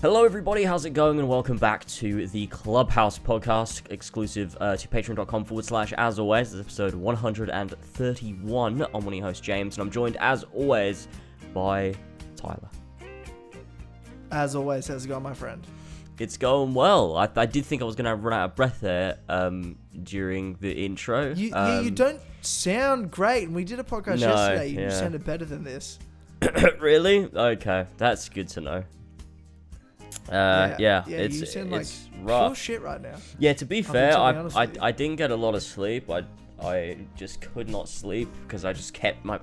Hello everybody, how's it going, and welcome back to the Clubhouse podcast, exclusive to patreon.com/as always. This is episode 131. I'm one of your hosts, James, and I'm joined as always by Tyler. As always, how's it going, my friend? It's going well. I did think I was going to run out of breath there during the intro. You don't sound great, and we did a podcast yesterday. You sounded better than this. Really? Okay, that's good to know. It's you sound like it's rough. pure shit right now. Yeah, to be fair, I didn't get a lot of sleep. I just could not sleep because I just kept my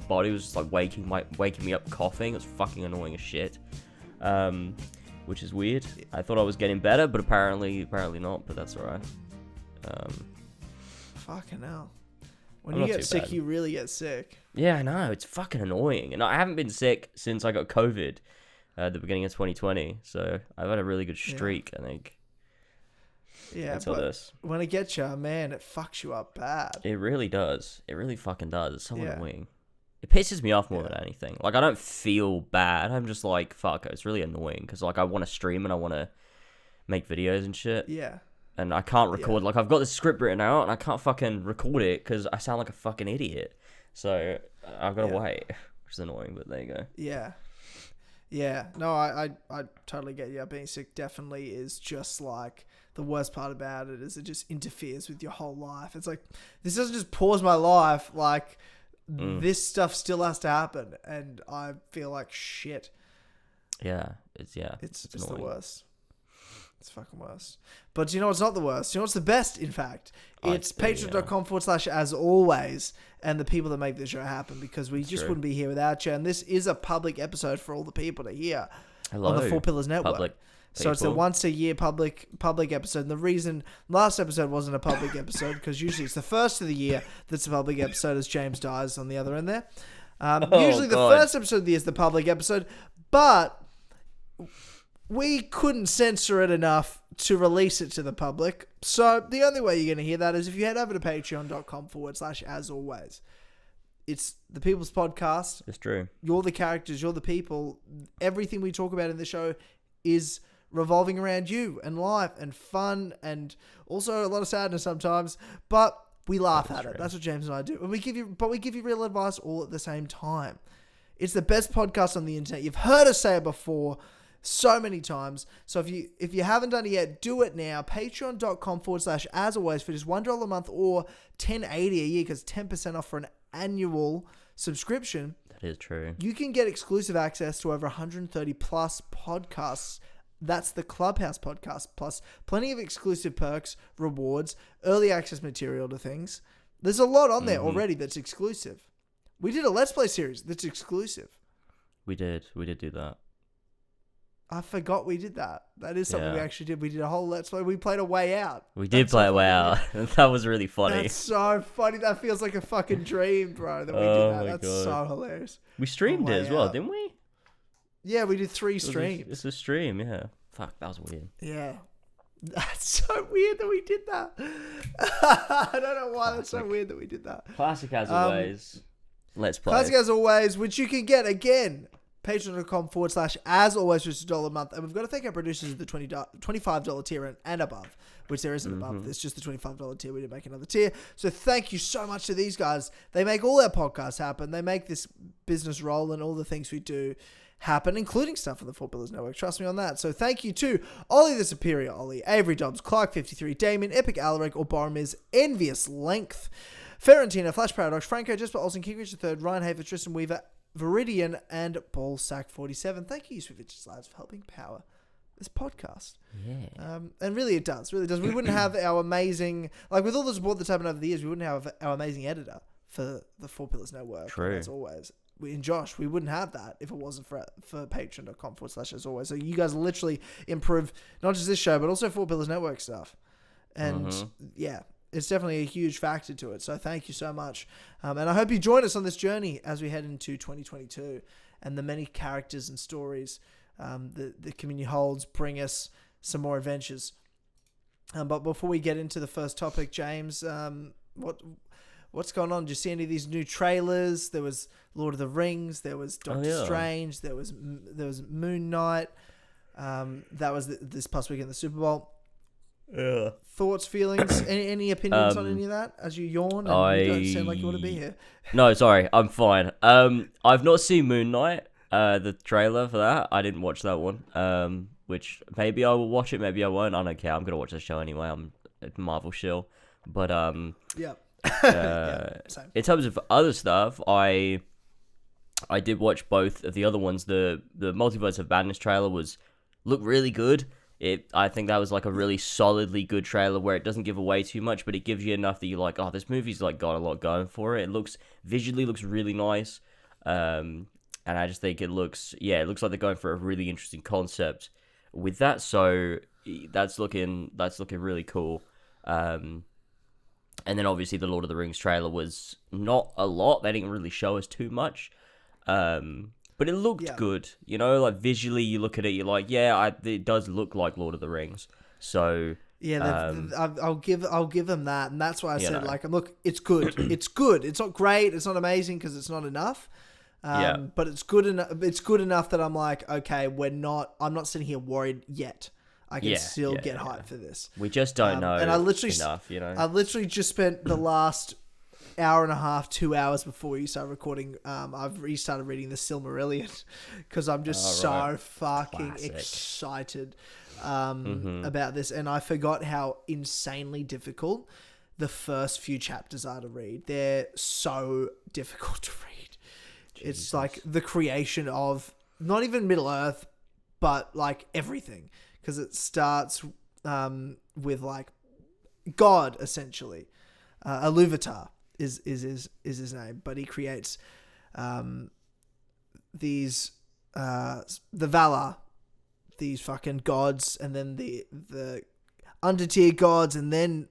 body was just like waking me up coughing. It was fucking annoying as shit. Which is weird. I thought I was getting better, but apparently not. But that's alright. Fucking hell. When you get sick, you really get sick. Yeah, I know. It's fucking annoying, and I haven't been sick since I got COVID. At the beginning of 2020, so I've had a really good streak, I think. Yeah, until but this. When it gets you, man, it fucks you up bad. It really does. It really fucking does. It's so annoying. It pisses me off more than anything. Like, I don't feel bad. I'm just like, fuck, it's really annoying, because, like, I want to stream and I want to make videos and shit. Yeah. And I can't record. Like, I've got the script written out, and I can't fucking record it, because I sound like a fucking idiot. So, I've got to wait, which is annoying, but there you go. Yeah. Yeah, no, I totally get you. Being sick definitely is just like the worst part about it is it just interferes with your whole life. It's like, this doesn't just pause my life. Like, this stuff still has to happen, and I feel like shit. Yeah, it's just the worst. It's fucking worst. But you know what's not the worst? You know what's the best, in fact? It's patreon.com/as always, and the people that make the show happen, because we just wouldn't be here without you. And this is a public episode for all the people to hear on the Four Pillars Network. So it's a once a year public episode. And the reason last episode wasn't a public episode, because usually it's the first of the year that's a public episode, as James dies on the other end there. Usually the first episode of the year is the public episode, but we couldn't censor it enough to release it to the public. So the only way you're going to hear that is if you head over to patreon.com/as always. It's the people's podcast. It's true. You're the characters. You're the people. Everything we talk about in the show is revolving around you and life and fun and also a lot of sadness sometimes. But we laugh at it. That's what James and I do. And we give you real advice all at the same time. It's the best podcast on the internet. You've heard us say it before so many times. So if you haven't done it yet, do it now. Patreon.com/as always for just $1 a month or $10.80 a year, because 10% off for an annual subscription. That is true. You can get exclusive access to over 130 plus podcasts. That's the Clubhouse podcast, plus plenty of exclusive perks, rewards, early access material to things. There's a lot on there already that's exclusive. We did a Let's Play series that's exclusive. We did do that. I forgot we did that. That is something we actually did. We did a whole Let's Play. We played A Way Out. We did play A Way Out. That was really funny. That's so funny. That feels like a fucking dream, bro, that we did that. That's so hilarious. We streamed it as well, didn't we? Yeah, we did 3 streams. It's a stream, yeah. Fuck, that was weird. Yeah. That's so weird that we did that. I don't know why that's so weird that we did that. Classic as always. Let's play. Classic as always, which you can get again. Patreon.com/as always, just $1 a month. And we've got to thank our producers at the $25 tier and above, which there isn't above. It's just the $25 tier. We didn't make another tier. So thank you so much to these guys. They make all our podcasts happen. They make this business roll and all the things we do happen, including stuff on the Four Pillars Network. Trust me on that. So thank you to Ollie the Superior Ollie, Avery Dobbs, Clark53, Damien, Epic Alaric, or Boromir's Envious Length, Ferentino, Flash Paradox, Franco, Jesper Olsen, King Richard III, Ryan Haver, Tristan Weaver, Viridian, and Ballsack47. Thank you, Switch Lives, for helping power this podcast. Yeah. And really it does. We wouldn't have our amazing, like with all the support that's happened over the years, we wouldn't have our amazing editor for the Four Pillars Network. True. As always. And Josh, we wouldn't have that if it wasn't for patreon.com/as always. So you guys literally improve not just this show, but also Four Pillars Network stuff. And it's definitely a huge factor to it. So thank you so much. And I hope you join us on this journey as we head into 2022 and the many characters and stories the community holds bring us some more adventures. But before we get into the first topic, James, what's going on? Did you see any of these new trailers? There was Lord of the Rings. There was Doctor Strange. There was Moon Knight. That was this past weekend, the Super Bowl. Yeah. Thoughts, feelings, any opinions on any of that? As you yawn and you don't sound like you want to be here. No, sorry, I'm fine. I've not seen Moon Knight. The trailer for that, I didn't watch that one. Which maybe I will watch it, maybe I won't. I don't care. I'm gonna watch the show anyway. I'm a Marvel shill. But yeah. Same. In terms of other stuff, I did watch both of the other ones. The Multiverse of Madness trailer looked really good. I think that was like a really solidly good trailer where it doesn't give away too much, but it gives you enough that you're like, oh, this movie's like got a lot going for it. It visually looks really nice. And I just think it looks like they're going for a really interesting concept with that. So that's looking really cool. And then obviously the Lord of the Rings trailer was not a lot. They didn't really show us too much. But it looked good, like visually you look at it, you're like, it does look like Lord of the Rings. So I'll give them that, and that's why I said like, look, it's good, it's good. It's not great, it's not amazing because it's not enough. But it's good enough. It's good enough that I'm like, okay, I'm not sitting here worried yet. I can still get hyped for this. We just don't know. And I literally enough, I literally just spent the last hour and a half, 2 hours before we start recording. I've restarted reading the Silmarillion because I'm just so fucking excited about this, and I forgot how insanely difficult the first few chapters are to read. They're so difficult to read. Jesus. It's like the creation of not even Middle Earth, but like everything, because it starts with like God essentially. Iluvatar is his name, but he creates these the Valar, these fucking gods, and then the undertier gods, and then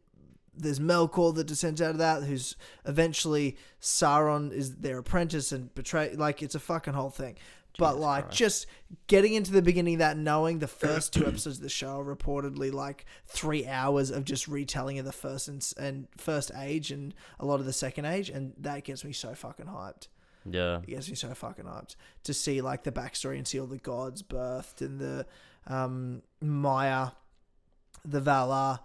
there's Melkor that descends out of that, who's eventually Sauron is their apprentice and betray. Like, it's a fucking whole thing. But like Christ. Just getting into the beginning of that, knowing the first 2 episodes of the show are reportedly like 3 hours of just retelling of the first and first age and a lot of the second age, and that gets me so fucking hyped. Yeah, it gets me so fucking hyped to see like the backstory and see all the gods birthed and the Maya, the Valar,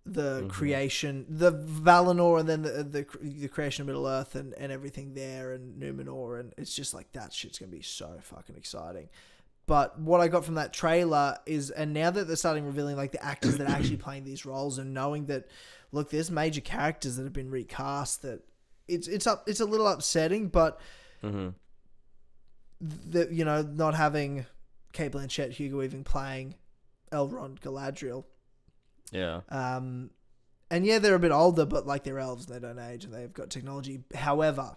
the creation, the Valinor, and then the creation of Middle Earth and everything there, and Numenor, and it's just like that shit's gonna be so fucking exciting. But what I got from that trailer is, and now that they're starting revealing like the actors that are actually playing these roles, and knowing that, look, there's major characters that have been recast, that it's a little upsetting, but that, not having Cate Blanchett, Hugo Weaving playing Elrond, Galadriel. Yeah. And they're a bit older, but like they're elves and they don't age and they've got technology. However,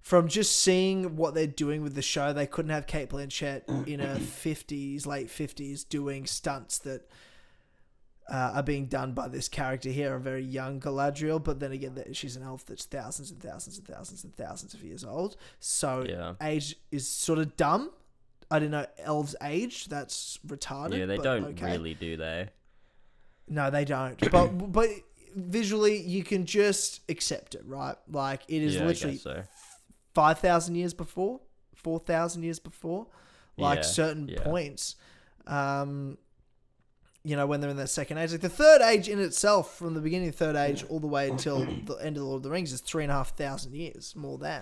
from just seeing what they're doing with the show, they couldn't have Cate Blanchett in her 50s, late 50s, doing stunts that are being done by this character here, a very young Galadriel. But then again, she's an elf that's thousands and thousands and thousands and thousands of years old. So age is sort of dumb. I didn't know elves age. That's retarded. Yeah, they don't really, do they? No, they don't. But visually, you can just accept it, right? Like, it is literally 5,000 years before, 4,000 years before, like certain points. When they're in that second age, like the third age in itself, from the beginning of the third age all the way until the end of the Lord of the Rings, is 3,500 years more than.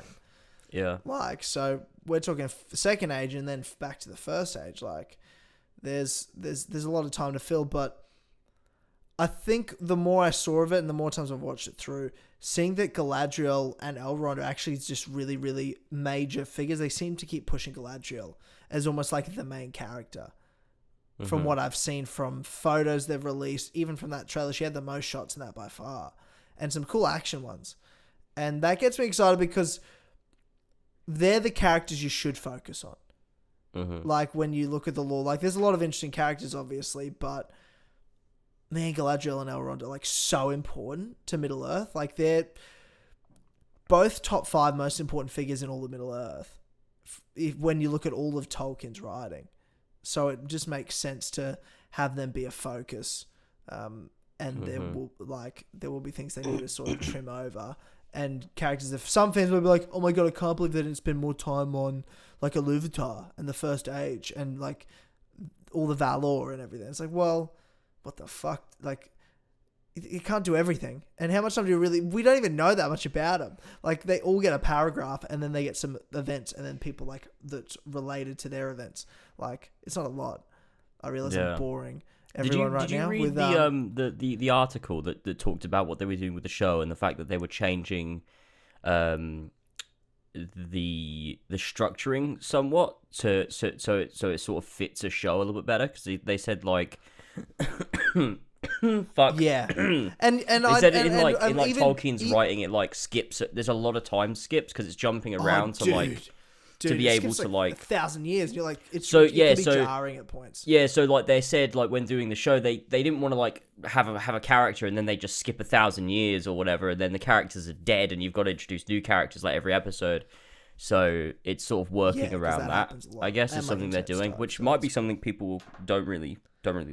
Yeah. Like, so we're talking second age and then back to the first age. Like, there's a lot of time to fill, but I think the more I saw of it and the more times I've watched it through, seeing that Galadriel and Elrond are actually just really, really major figures, they seem to keep pushing Galadriel as almost like the main character. From what I've seen from photos they've released, even from that trailer, she had the most shots in that by far, and some cool action ones. And that gets me excited because they're the characters you should focus on. Like, when you look at the lore, like, there's a lot of interesting characters, obviously, but man, Galadriel and Elrond are like so important to Middle Earth. Like, they're both top 5 most important figures in all of Middle Earth when you look at all of Tolkien's writing. So it just makes sense to have them be a focus. And there will be things they need to sort of trim over. And characters, if some fans will be like, oh my God, I can't believe they didn't spend more time on like Iluvatar and the First Age and like all the Valor and everything. It's like, well, what the fuck? Like, you can't do everything. And how much time do you really... We don't even know that much about them. Like, they all get a paragraph, and then they get some events, and then people, like, that's related to their events. Like, it's not a lot. I realize I'm boring everyone right now. Did you read the article that talked about what they were doing with the show and the fact that they were changing the structuring somewhat so it sort of fits a show a little bit better? Because they said, like... Fuck. Yeah. and they said in Tolkien's writing, it like skips. There's a lot of time skips because it's jumping around to be able to like 1,000 years. And you're like, it can be jarring at points. Yeah, so like they said, like when doing the show, they didn't want to like have a character and then they just skip 1,000 years or whatever, and then the characters are dead and you've got to introduce new characters like every episode. So it's sort of working around that. I guess is something they're doing, which might be something people don't really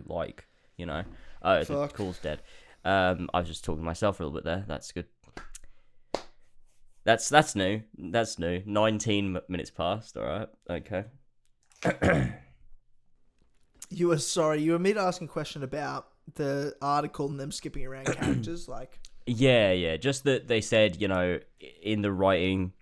like. You know. Oh, the call's dead. I was just talking to myself a little bit there. That's good. That's new. That's new. 19 minutes past. All right. Okay. You were me to ask a question about the article and them skipping around characters, like. Yeah. Just that they said, you know, in the writing,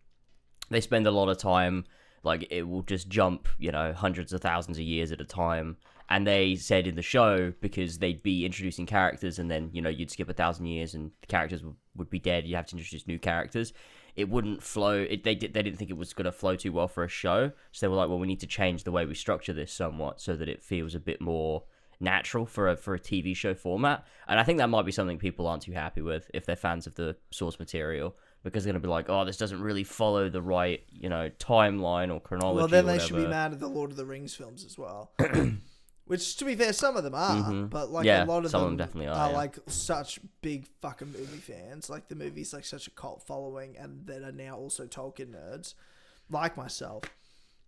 they spend a lot of time, like it will just jump, you know, hundreds of thousands of years at a time. And they said in the show, because they'd be introducing characters and then, you know, you'd skip 1,000 years and the characters would be dead. You have to introduce new characters. It wouldn't flow. They didn't think it was going to flow too well for a show. So they were like, well, we need to change the way we structure this somewhat so that it feels a bit more natural for a TV show format. And I think that might be something people aren't too happy with if they're fans of the source material, because they're going to be like, oh, this doesn't really follow the right, you know, timeline or chronology. Well, then they should be mad at the Lord of the Rings films as well. Which, to be fair, some of them are, but like a lot of them definitely are like such big fucking movie fans. Like the movie's like such a cult following, and that are now also Tolkien nerds, like myself.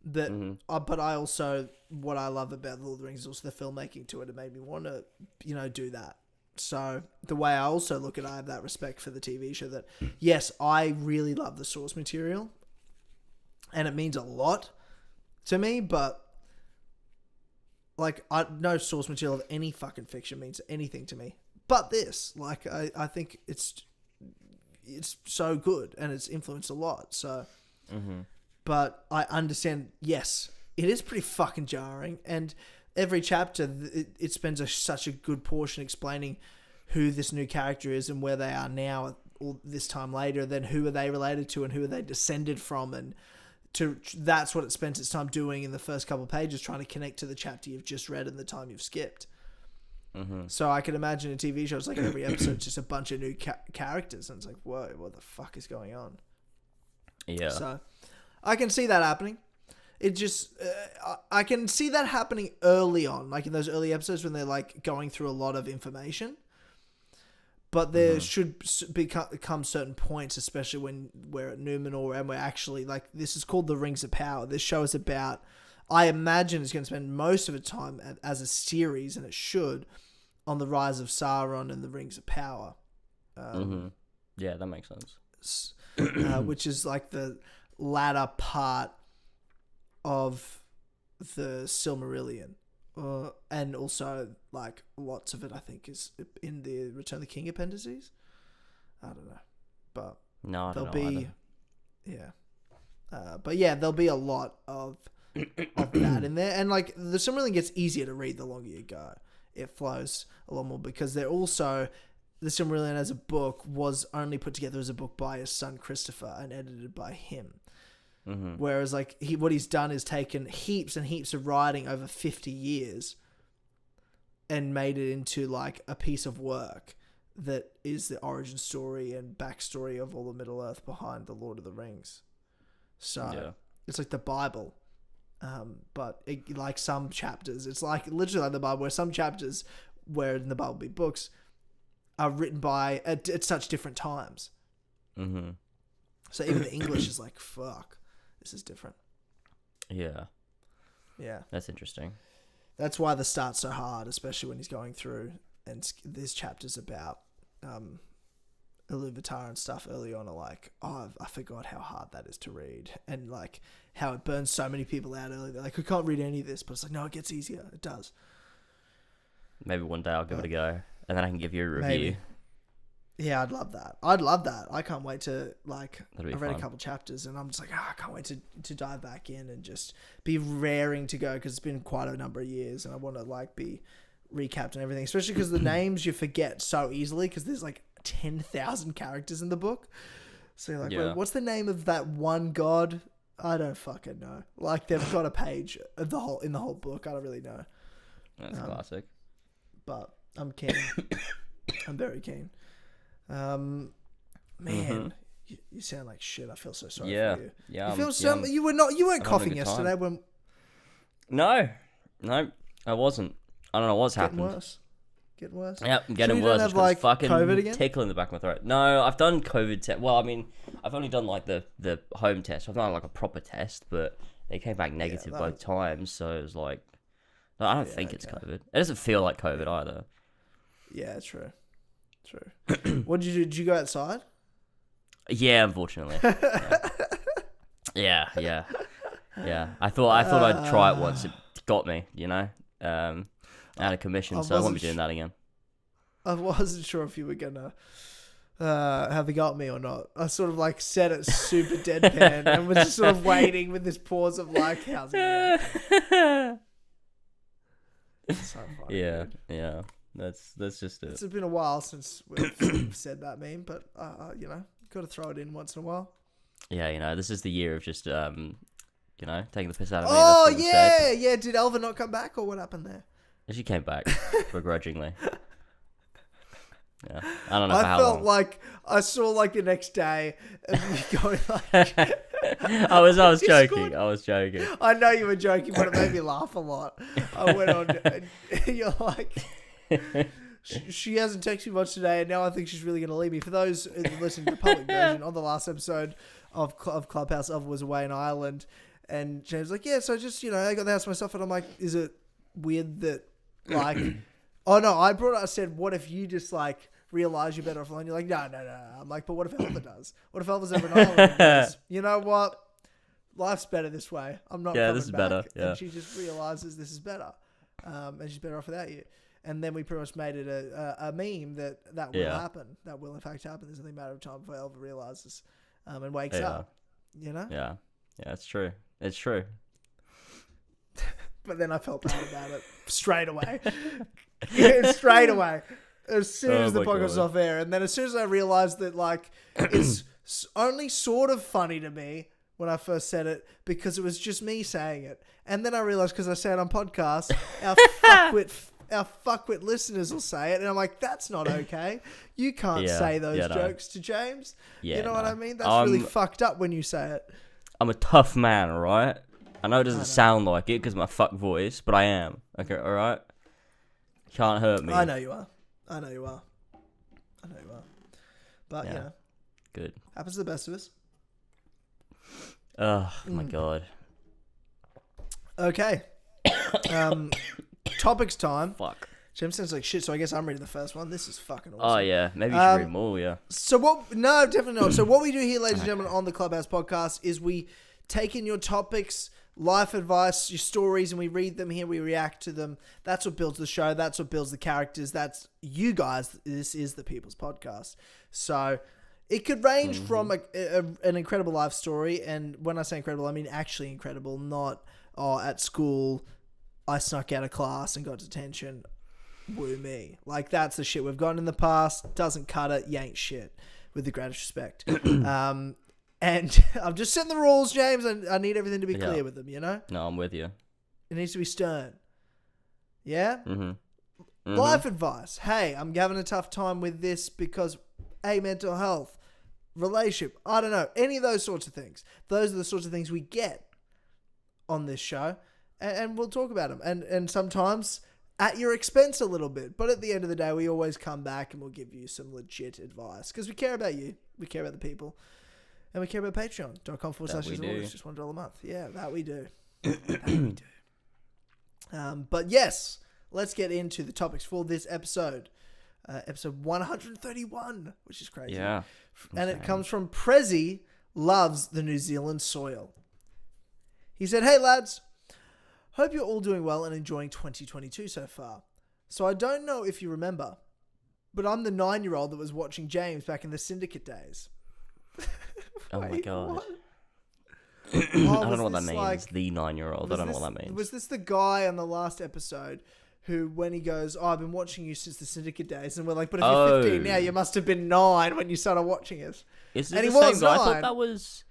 That, but I also, what I love about the Lord of the Rings is also the filmmaking to it. It made me want to, you know, do that. So the way I also look at it, I have that respect for the TV show. That yes, I really love the source material, and it means a lot to me, but. Like, no source material of any fucking fiction means anything to me. But this, like, I think it's so good and it's influenced a lot. So, but I understand, yes, it is pretty fucking jarring. And every chapter, it spends such a good portion explaining who this new character is and where they are now all this time later. Then who are they related to and who are they descended from, and that's what it spends its time doing in the first couple of pages, trying to connect to the chapter you've just read and the time you've skipped. So I can imagine a TV show, it's like every episode just a bunch of new characters, and it's like, whoa, what the fuck is going on? Yeah. So I can see that happening. It just, I can see that happening early on, like in those early episodes when they're like going through a lot of information. But there should become certain points, especially when we're at Numenor and we're actually, like, this is called the Rings of Power. This show is about, I imagine it's going to spend most of its time as a series, and it should, on the rise of Sauron and the Rings of Power. Yeah, that makes sense. Which is like the latter part of the Silmarillion. And also, like, lots of it, I think, is in the Return of the King appendices. I don't know. But no, I don't there'll know be... Yeah. But yeah, there'll be a lot of that in there. And, like, the Silmarillion gets easier to read the longer you go. It flows a lot more because they're also... The Silmarillion as a book was only put together as a book by his son Christopher and edited by him. Whereas, like, what he's done is taken heaps and heaps of writing over 50 years and made it into, like, a piece of work that is the origin story and backstory of all the Middle-earth behind the Lord of the Rings. So, It's like the Bible. But, like, some chapters, it's like literally like the Bible, where some chapters, where in the Bible be books, are written by at such different times. So even the English is like, fuck. This is different. Yeah. Yeah. That's interesting. That's why the start's so hard, especially when he's going through, and this chapter's about Iluvatar and stuff early on are like, oh, I forgot how hard that is to read, and like how it burns so many people out early. They're like, I can't read any of this, but it's like, no, it gets easier. It does. Maybe one day I'll give it a go, and then I can give you a review. Maybe. Yeah, I'd love that. I'd love that. I can't wait to like. I've read a couple chapters, and I'm just like, I can't wait to dive back in and just be raring to go, because it's been quite a number of years, and I want to like be recapped and everything, especially because the names you forget so easily, because there's like 10,000 characters in the book. So you're like, wait, what's the name of that one god? I don't fucking know. Like, they've got a page of in the whole book. I don't really know. That's classic. But I'm keen. I'm very keen. Man, you sound like shit. I feel so sorry for you. Yeah. You feel so. You weren't coughing yesterday when. No, I wasn't. I don't know what's happened. Getting worse. Yep, getting worse. Have, like, fucking COVID again? Tickle in the back of my throat. No, I've done COVID test. Well, I mean, I've only done like the home test. I've done like a proper test, but they came back negative both times. So it was like, no, I don't think it's COVID. It doesn't feel like COVID either. Yeah, true. What did you do? Did you go outside? Yeah, unfortunately. Yeah. I thought I'd try it once. It got me, you know. Out of commission, so I won't be doing that again. I wasn't sure if you were gonna have it got me or not. I sort of like said it super deadpan and was just sort of waiting with this pause of like, how's it going? So funny, yeah. That's just it. It's been a while since we've said that meme, but you know, got to throw it in once in a while. Yeah, you know, this is the year of just you know, taking the piss out of me. Oh yeah. Did Elva not come back, or what happened there? She came back begrudgingly. Yeah, I don't know for how long. I felt like I saw like the next day of you going like. I was joking. I was joking. I know you were joking, but it made me laugh a lot. I went on, and you're like, she hasn't texted me much today, and now I think she's really going to leave me. For those listening to the public version, on the last episode of Clubhouse, Elva was away in Ireland, and James was like, yeah, so just, you know, I got the house myself, and I'm like, is it weird that, like, oh no, I brought it, I said, what if you just, like, realize you're better off alone? You're like, no. I'm like, but what if Elva does? What if Elva's over in Ireland and goes, you know what? Life's better this way. I'm not coming this is back. better. Yeah. And she just realizes this is better. And she's better off without you. And then we pretty much made it a meme that will happen. That will in fact happen. There's only a matter of time before Elva realizes and wakes up. You know? Yeah, it's true. It's true. But then I felt bad about it straight away. Straight away. As soon as the podcast was off air. And then as soon as I realized that, like, it's only sort of funny to me when I first said it, because it was just me saying it. And then I realized, because I say it on podcasts, our fuckwit listeners will say it. And I'm like, that's not okay. You can't say those jokes to James. You know what I mean? That's really fucked up when you say it. I'm a tough man, all right? I know it doesn't sound like it because of my fuck voice, but I am. Okay, all right? Can't hurt me. I know you are. But, yeah. Good. Happens to the best of us. Oh, my God. Okay. Topics time. Fuck. James sounds like shit, so I guess I'm reading the first one. This is fucking awesome. Oh, yeah. Maybe you should read more, yeah. No, definitely not. So what we do here, ladies and gentlemen, on the Clubhouse podcast is we take in your topics, life advice, your stories, and we read them here. We react to them. That's what builds the show. That's what builds the characters. That's you guys. This is the People's Podcast. So it could range from an incredible life story. And when I say incredible, I mean actually incredible, not, at school, I snuck out of class and got detention. Woo me. Like, that's the shit we've gotten in the past. Doesn't cut it. You ain't shit. With the greatest respect. And I'm just setting the rules, James. I need everything to be clear with them, you know? No, I'm with you. It needs to be stern. Yeah? Mm-hmm. Life advice. Hey, I'm having a tough time with this because, mental health, relationship, I don't know. Any of those sorts of things. Those are the sorts of things we get on this show. And we'll talk about them. And sometimes at your expense a little bit. But at the end of the day, we always come back and we'll give you some legit advice. Because we care about you. We care about the people. And we care about patreon.com/August, just $1 a month. Yeah, that we do. But yes, let's get into the topics for this episode. episode 131, which is crazy. Yeah. And it comes from Prezi Loves the New Zealand Soil. He said, "Hey lads, hope you're all doing well and enjoying 2022 so far. So I don't know if you remember, but I'm the 9-year-old that was watching James back in the Syndicate days." Oh my god. I I don't know what that means. The 9-year-old. I don't know what that means. Was this the guy on the last episode who, when he goes, "Oh, I've been watching you since the Syndicate days," and we're like, "But if you're 15 now, you must have been 9 when you started watching us." Is it the same guy? I thought that was...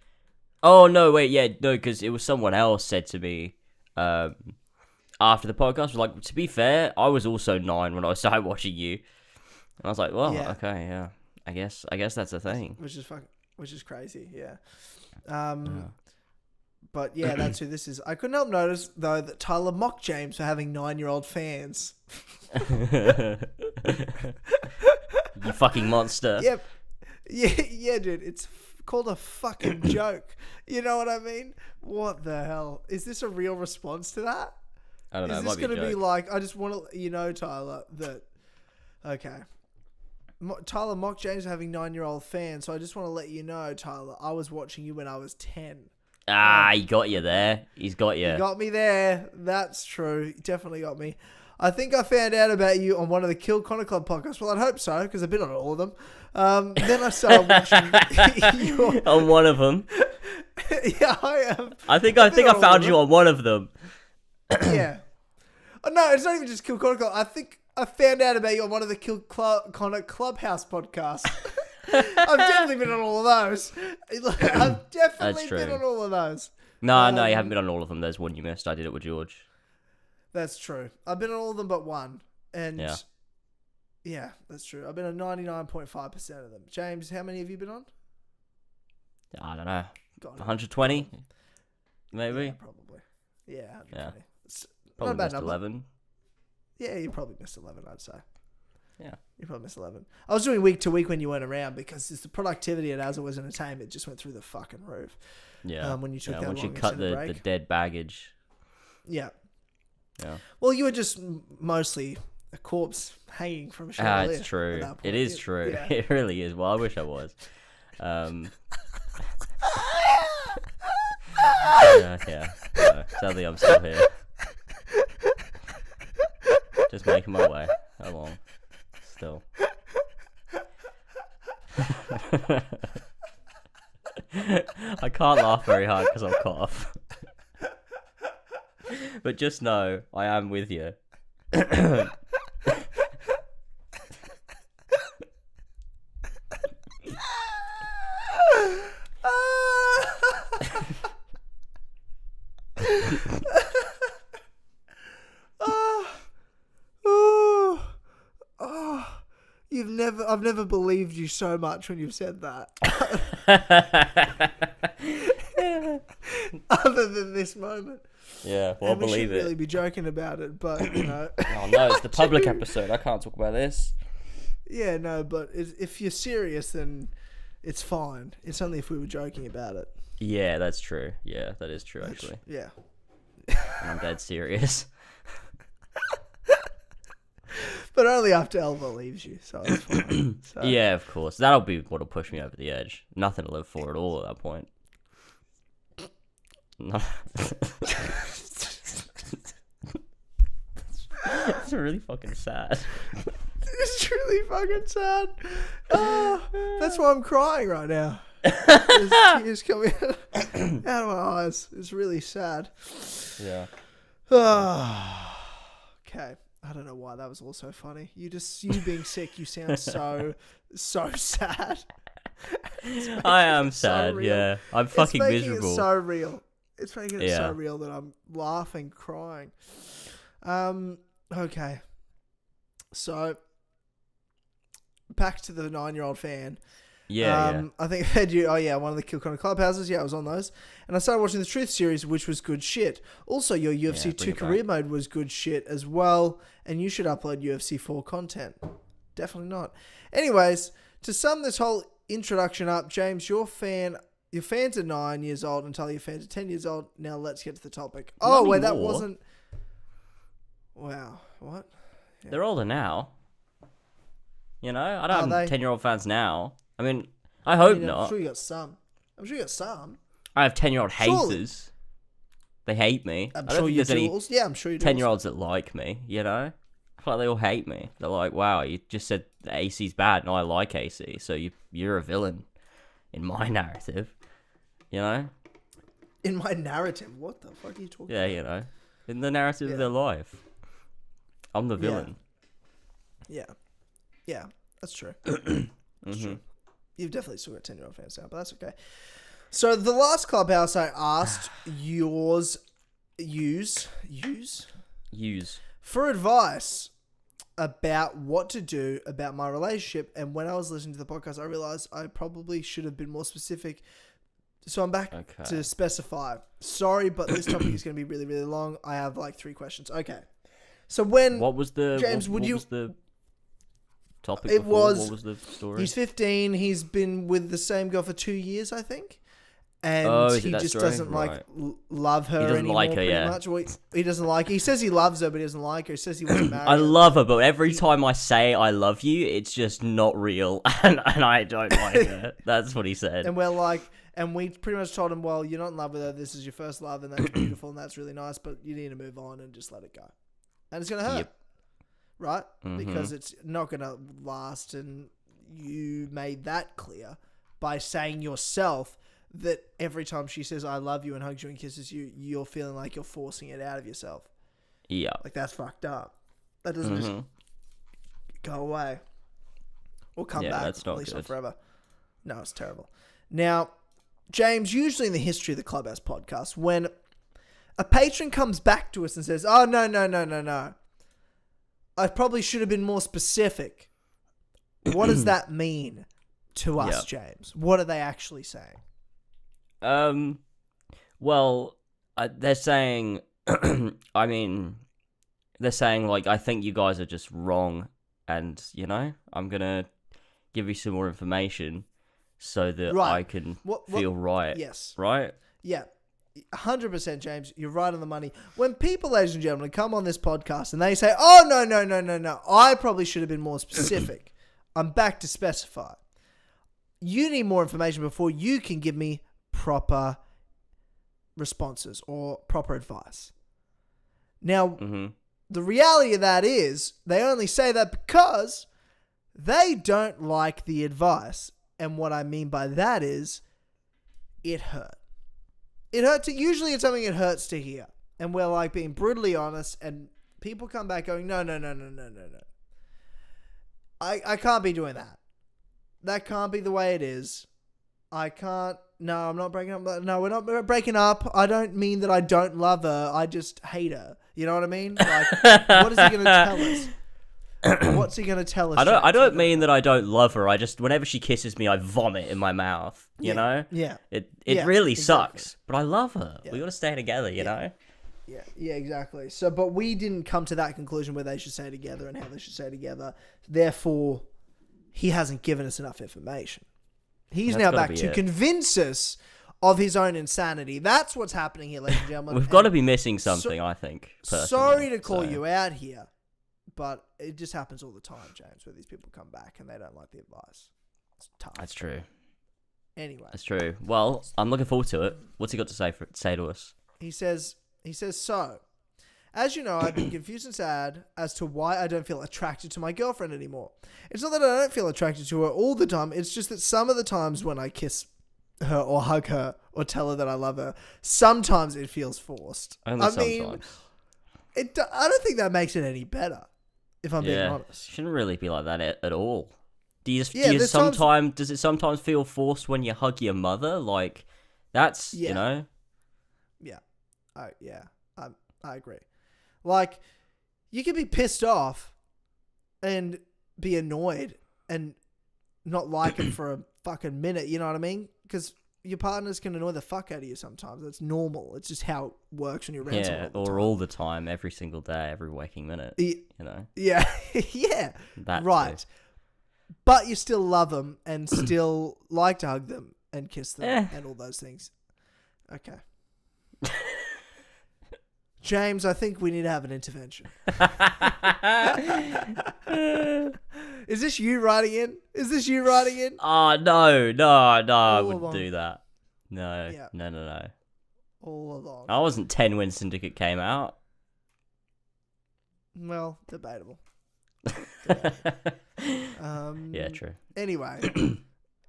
Oh, no, wait, yeah, no, because it was someone else said to me after the podcast, was like, to be fair, I was also 9 when I started watching you. And I was like, well, okay, yeah. I guess that's a thing. Which is crazy, yeah. But yeah, that's who this is. I couldn't help notice, though, that Tyler mocked James for having 9-year-old fans. You fucking monster. Yep. Yeah, dude. It's called a fucking joke. You know what I mean? What the hell? Is this a real response to that? I don't know. Is this going to be like, I just want to let you know, Tyler, that... Okay. Tyler mocked James for having 9-year-old fans, so I just want to let you know, Tyler, I was watching you when I was 10. He got you there. He's got you. He got me there. That's true. He definitely got me. I think I found out about you on one of the Kill Connor Club podcasts. Well, I'd hope so, because I've been on all of them. Then I started watching on one of them. Yeah, I am. I think I found you on one of them. Yeah. Oh, no, it's not even just Kill Connor Club. I think I found out about you on one of the Kill Connor Clubhouse podcasts. I've definitely been on all of those. I've definitely been on all of those. No, you haven't been on all of them. There's one you missed. I did it with George. That's true. I've been on all of them but one. And yeah, that's true. I've been on 99.5% of them. James, how many have you been on? I don't know. 120? Maybe? Yeah, probably. Yeah, 120. Yeah. It's probably not a bad missed number. 11. Yeah, you probably missed 11, I'd say. Yeah. You probably missed 11. I was doing week to week when you weren't around because the productivity at As It Was Entertainment just went through the fucking roof. Yeah. When you took that once long you cut the break. dead baggage. Yeah. Yeah. Well, you were just mostly a corpse hanging from a chandelier. It's true. It is true. Yeah. It really is. Well, I wish I was. Yeah. Sadly, I'm still here. Just making my way along. Still. I can't laugh very hard because I'll cough. But just know, I am with you. I've never believed you so much when you've said that. Other than this moment. Yeah, well, we believe it. Really be joking about it, but you know. Oh no, it's the public episode. I can't talk about this. Yeah, no, but if you're serious, then it's fine. It's only if we were joking about it. Yeah, that's true. Yeah, that is true, actually. Yeah. And I'm dead serious. But only after Elva leaves you, so it's fine. So. Yeah, of course. That'll be what'll push me over the edge. Nothing to live for at all at that point. No. It's really fucking sad. It's really fucking sad. That's why I'm crying right now. There's tears coming out of my eyes. It's really sad. Yeah. Okay. I don't know why that was also funny. You being sick, you sound so sad. I am sad, yeah. I'm fucking miserable. It's so real. It's making it so real that I'm laughing, crying. Okay. So, back to the 9-year-old fan. Yeah. I think I fed you. Oh yeah, one of the Kill Connor Clubhouses. Yeah, I was on those, and I started watching the Truth series, which was good shit. Also, your UFC 2 career mode was good shit as well, and you should upload UFC 4 content. Definitely not. Anyways, to sum this whole introduction up, James, your fans are 9 years old, and your fans are 10 years old. Now let's get to the topic. Oh wait, that wasn't. Wow, what? Yeah. They're older now. You know, I don't Are have they? 10-year-old fans now. I mean, I hope I'm not. sure you got some. I have 10-year-old Surely. haters. They hate me. I'm I don't sure think you there's any do. Yeah, I'm sure you do. 10-year-olds that like me, you know? I feel like they all hate me. They're like, wow, you just said the AC's bad, and I like AC, so you're a villain in my narrative, you know? In my narrative, what the fuck are you talking Yeah, about? you know? In the narrative of their life. I'm the villain. Yeah, that's true. That's true. You've definitely still got 10-year-old fans now, but that's okay. So the last Clubhouse I asked use for advice about what to do about my relationship, and when I was listening to the podcast, I realized I probably should have been more specific. So I'm back to specify. Sorry, but this topic is going to be really, really long. I have like 3 questions. Okay. So what was the topic it before? was, what was the story? He's 15. He's been with the same girl for 2 years, I think. And he just doesn't love her anymore. He doesn't like her, yeah. Much. Well, he doesn't like her. He says he loves her, but he doesn't like her. He says he wants to marry her. I love her, but every time I say I love you, it's just not real, and I don't like her. That's what he said. And we're like, and we pretty much told him, well, you're not in love with her. This is your first love, and that's beautiful, and that's really nice, but you need to move on and just let it go. And it's going to hurt. Yep. Right? Mm-hmm. Because it's not going to last, and you made that clear by saying yourself that every time she says I love you and hugs you and kisses you, you're feeling like you're forcing it out of yourself. Yeah. Like, that's fucked up. That doesn't just go away. Or come back, that's not at least good. Not forever. No, it's terrible. Now, James, usually in the history of the Clubhouse podcast, when a patron comes back to us and says, oh, no. I probably should have been more specific. What does that mean to us, James? What are they actually saying? Well, they're saying, I mean, they're saying, like, I think you guys are just wrong, and, you know, I'm gonna give you some more information so that I can feel right. Yes. Right? Yeah. 100%, James. You're right on the money. When people, ladies and gentlemen, come on this podcast and they say, oh, no, I probably should have been more specific. I'm back to specify. You need more information before you can give me proper responses or proper advice. Now, the reality of that is they only say that because they don't like the advice. And what I mean by that is it hurt. It hurt to, usually it's something it hurts to hear. And we're like being brutally honest, and people come back going, no. I can't be doing that. That can't be the way it is. I can't. No, I'm not breaking up. No, we're not breaking up. I don't mean that I don't love her. I just hate her. You know what I mean? Like, what is he going to tell us? What's he going to tell us? I don't mean that I don't love her. I just, whenever she kisses me, I vomit in my mouth. You know? Yeah. It really sucks. But I love her. Yeah. We got to stay together, you know? Yeah, exactly. So, but we didn't come to that conclusion where they should stay together and how they should stay together. Therefore, he hasn't given us enough information. He's now back to convince us of his own insanity. That's what's happening here, ladies and gentlemen. We've got to be missing something, I think. Personally. Sorry to call you out here, but it just happens all the time, James, where these people come back and they don't like the advice. It's tough. That's true. Anyway. That's true. Well, I'm looking forward to it. What's he got to say to us? He says, so, as you know, I've been confused and sad as to why I don't feel attracted to my girlfriend anymore. It's not that I don't feel attracted to her all the time. It's just that some of the times when I kiss her or hug her or tell her that I love her, sometimes it feels forced. Only sometimes. I don't think that makes it any better, if I'm being honest. It shouldn't really be like that at all. Does it sometimes feel forced when you hug your mother? Like, that's, you know? Yeah. I agree. Like, you can be pissed off and be annoyed and not like him for a fucking minute, you know what I mean? Because your partners can annoy the fuck out of you sometimes. That's normal. It's just how it works when you're around someone all the time, every single day, every waking minute, you know? Yeah. Yeah. That right. Too. But you still love them and still like to hug them and kiss them and all those things. Okay. James, I think we need to have an intervention. Is this you writing in? Oh, no, I All wouldn't along. do that. No, Yeah. no. All along. I wasn't 10 when Syndicate came out. Well, debatable. Yeah, true.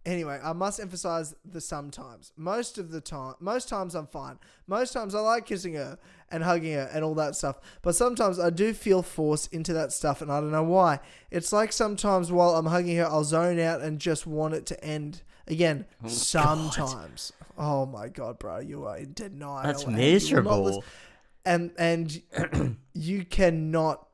Anyway, I must emphasize the sometimes. Most times I'm fine. Most times I like kissing her and hugging her and all that stuff. But sometimes I do feel forced into that stuff and I don't know why. It's like sometimes while I'm hugging her, I'll zone out and just want it to end. Again, sometimes. God. Oh my God, bro. You are in denial. That's miserable. And you cannot...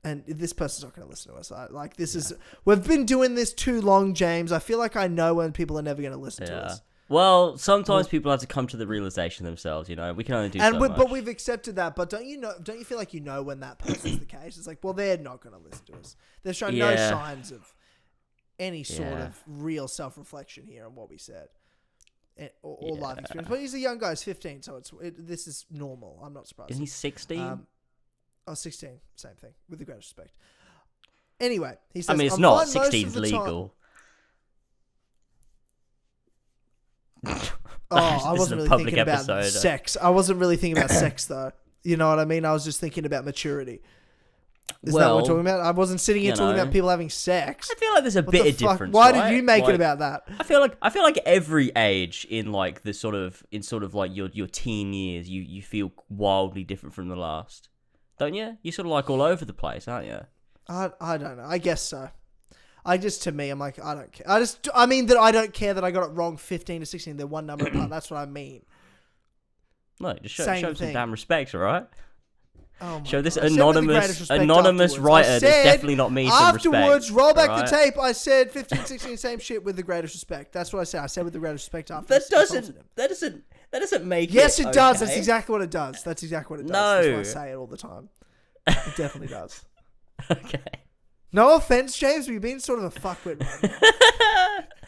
And this person's not going to listen to us. We've been doing this too long, James. I feel like I know when people are never going to listen to us. Well, sometimes people have to come to the realization themselves, you know. We can only do so much. But we've accepted that. But don't you feel like you know when that person's the case? It's like, well, they're not going to listen to us. They've shown no signs of any sort of real self-reflection here on what we said. Or life experience. But he's a young guy. He's 15, so this is normal. I'm not surprised. Isn't he 16? 16. Same thing. With the greatest respect. Anyway, he says, it's not. 16's legal. I wasn't really thinking about sex. I wasn't really thinking about sex, though. You know what I mean? I was just thinking about maturity. Is that what we're talking about? I wasn't sitting here talking about people having sex. I feel like there's a bit of difference. Why did you make it about that? I feel like every age in like the sort of like your teen years, you feel wildly different from the last. Don't you? You're sort of like all over the place, aren't you? I don't know. I guess so. To me, I'm like, I don't care. I mean that I don't care that I got it wrong 15 to 16. They're one number apart. That's what I mean. No, just show some damn respect, all right? Oh my show this God. anonymous writer that's definitely not me some respect. Afterwards, roll back the tape. I said 15, 16, same shit with the greatest respect. That's what I said. I said with the greatest respect after. That doesn't make it. Yes, it does. Okay? That's exactly what it does. No. That's why I say it all the time. It definitely does. Okay. No offense, James, but you're being sort of a fuckwit right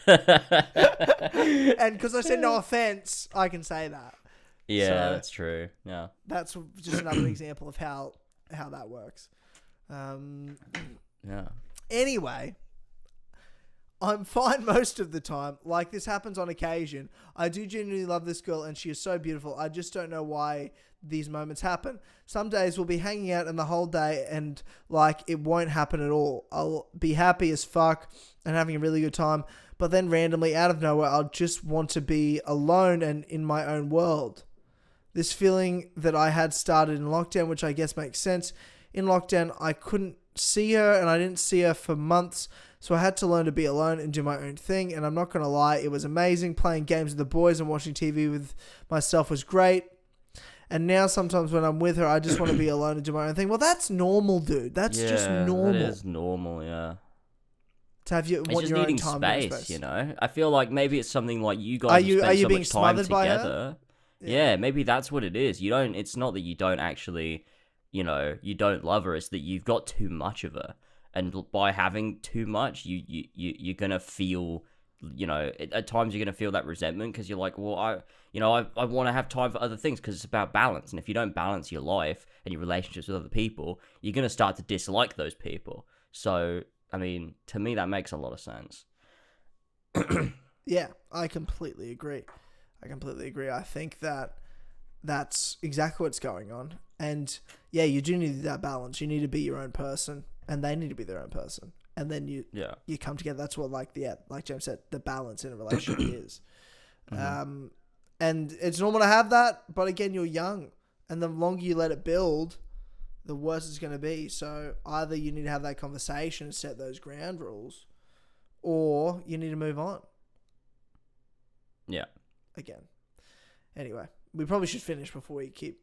now. And because I said no offense, I can say that. Yeah, that's true. Yeah. That's just another example of how that works. Yeah. Anyway, I'm fine most of the time. Like, this happens on occasion. I do genuinely love this girl, and she is so beautiful. I just don't know why these moments happen. Some days we'll be hanging out and the whole day, and, like, it won't happen at all. I'll be happy as fuck and having a really good time, but then randomly, out of nowhere, I'll just want to be alone and in my own world. This feeling that I had started in lockdown, which I guess makes sense. In lockdown, I couldn't see her, and I didn't see her for months, so I had to learn to be alone and do my own thing, and I'm not going to lie, it was amazing. Playing games with the boys and watching TV with myself was great. And now sometimes when I'm with her, I just want to be alone and do my own thing. Well, that's normal, dude. That's just normal. That is normal, yeah. To have your just your needing own time space, you know? I feel like maybe it's something like you guys spend so much time together. Yeah, maybe that's what it is. It's not that you don't actually, you don't love her. It's that you've got too much of her. And by having too much, you're going to feel, at times you're going to feel that resentment because you're like, well, I want to have time for other things because it's about balance. And if you don't balance your life and your relationships with other people, you're going to start to dislike those people. So, I mean, to me, that makes a lot of sense. Yeah, I completely agree. I think that's exactly what's going on. And yeah, you do need that balance. You need to be your own person, and they need to be their own person. And then you come together. That's what, like James said, the balance in a relationship is. Mm-hmm. And it's normal to have that, but again, you're young, and the longer you let it build, the worse it's going to be. So either you need to have that conversation and set those ground rules, or you need to move on. Yeah. Again. Anyway, we probably should finish before we keep.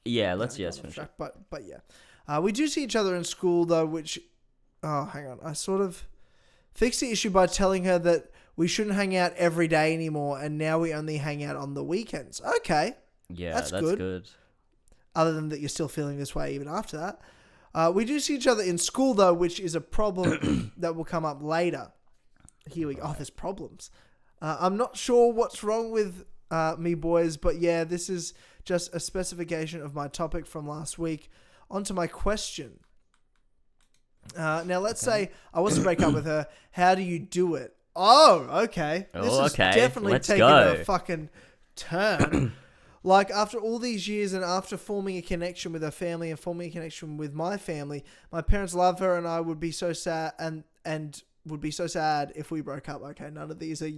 Yeah, let's finish. But yeah, we do see each other in school though, which. Oh, hang on. I sort of fixed the issue by telling her that we shouldn't hang out every day anymore, and now we only hang out on the weekends. Okay. Yeah, that's good. Other than that, you're still feeling this way even after that. We do see each other in school though, which is a problem that will come up later. Here we go. Oh, there's problems. I'm not sure what's wrong with me, boys, but yeah, this is just a specification of my topic from last week. On to my question. Now, let's say I was to break up with her. How do you do it? Oh, okay. This is definitely taking a fucking turn. Like, after all these years and after forming a connection with her family and forming a connection with my family, my parents love her and I would be so sad and would be so sad if we broke up. Okay, none of these are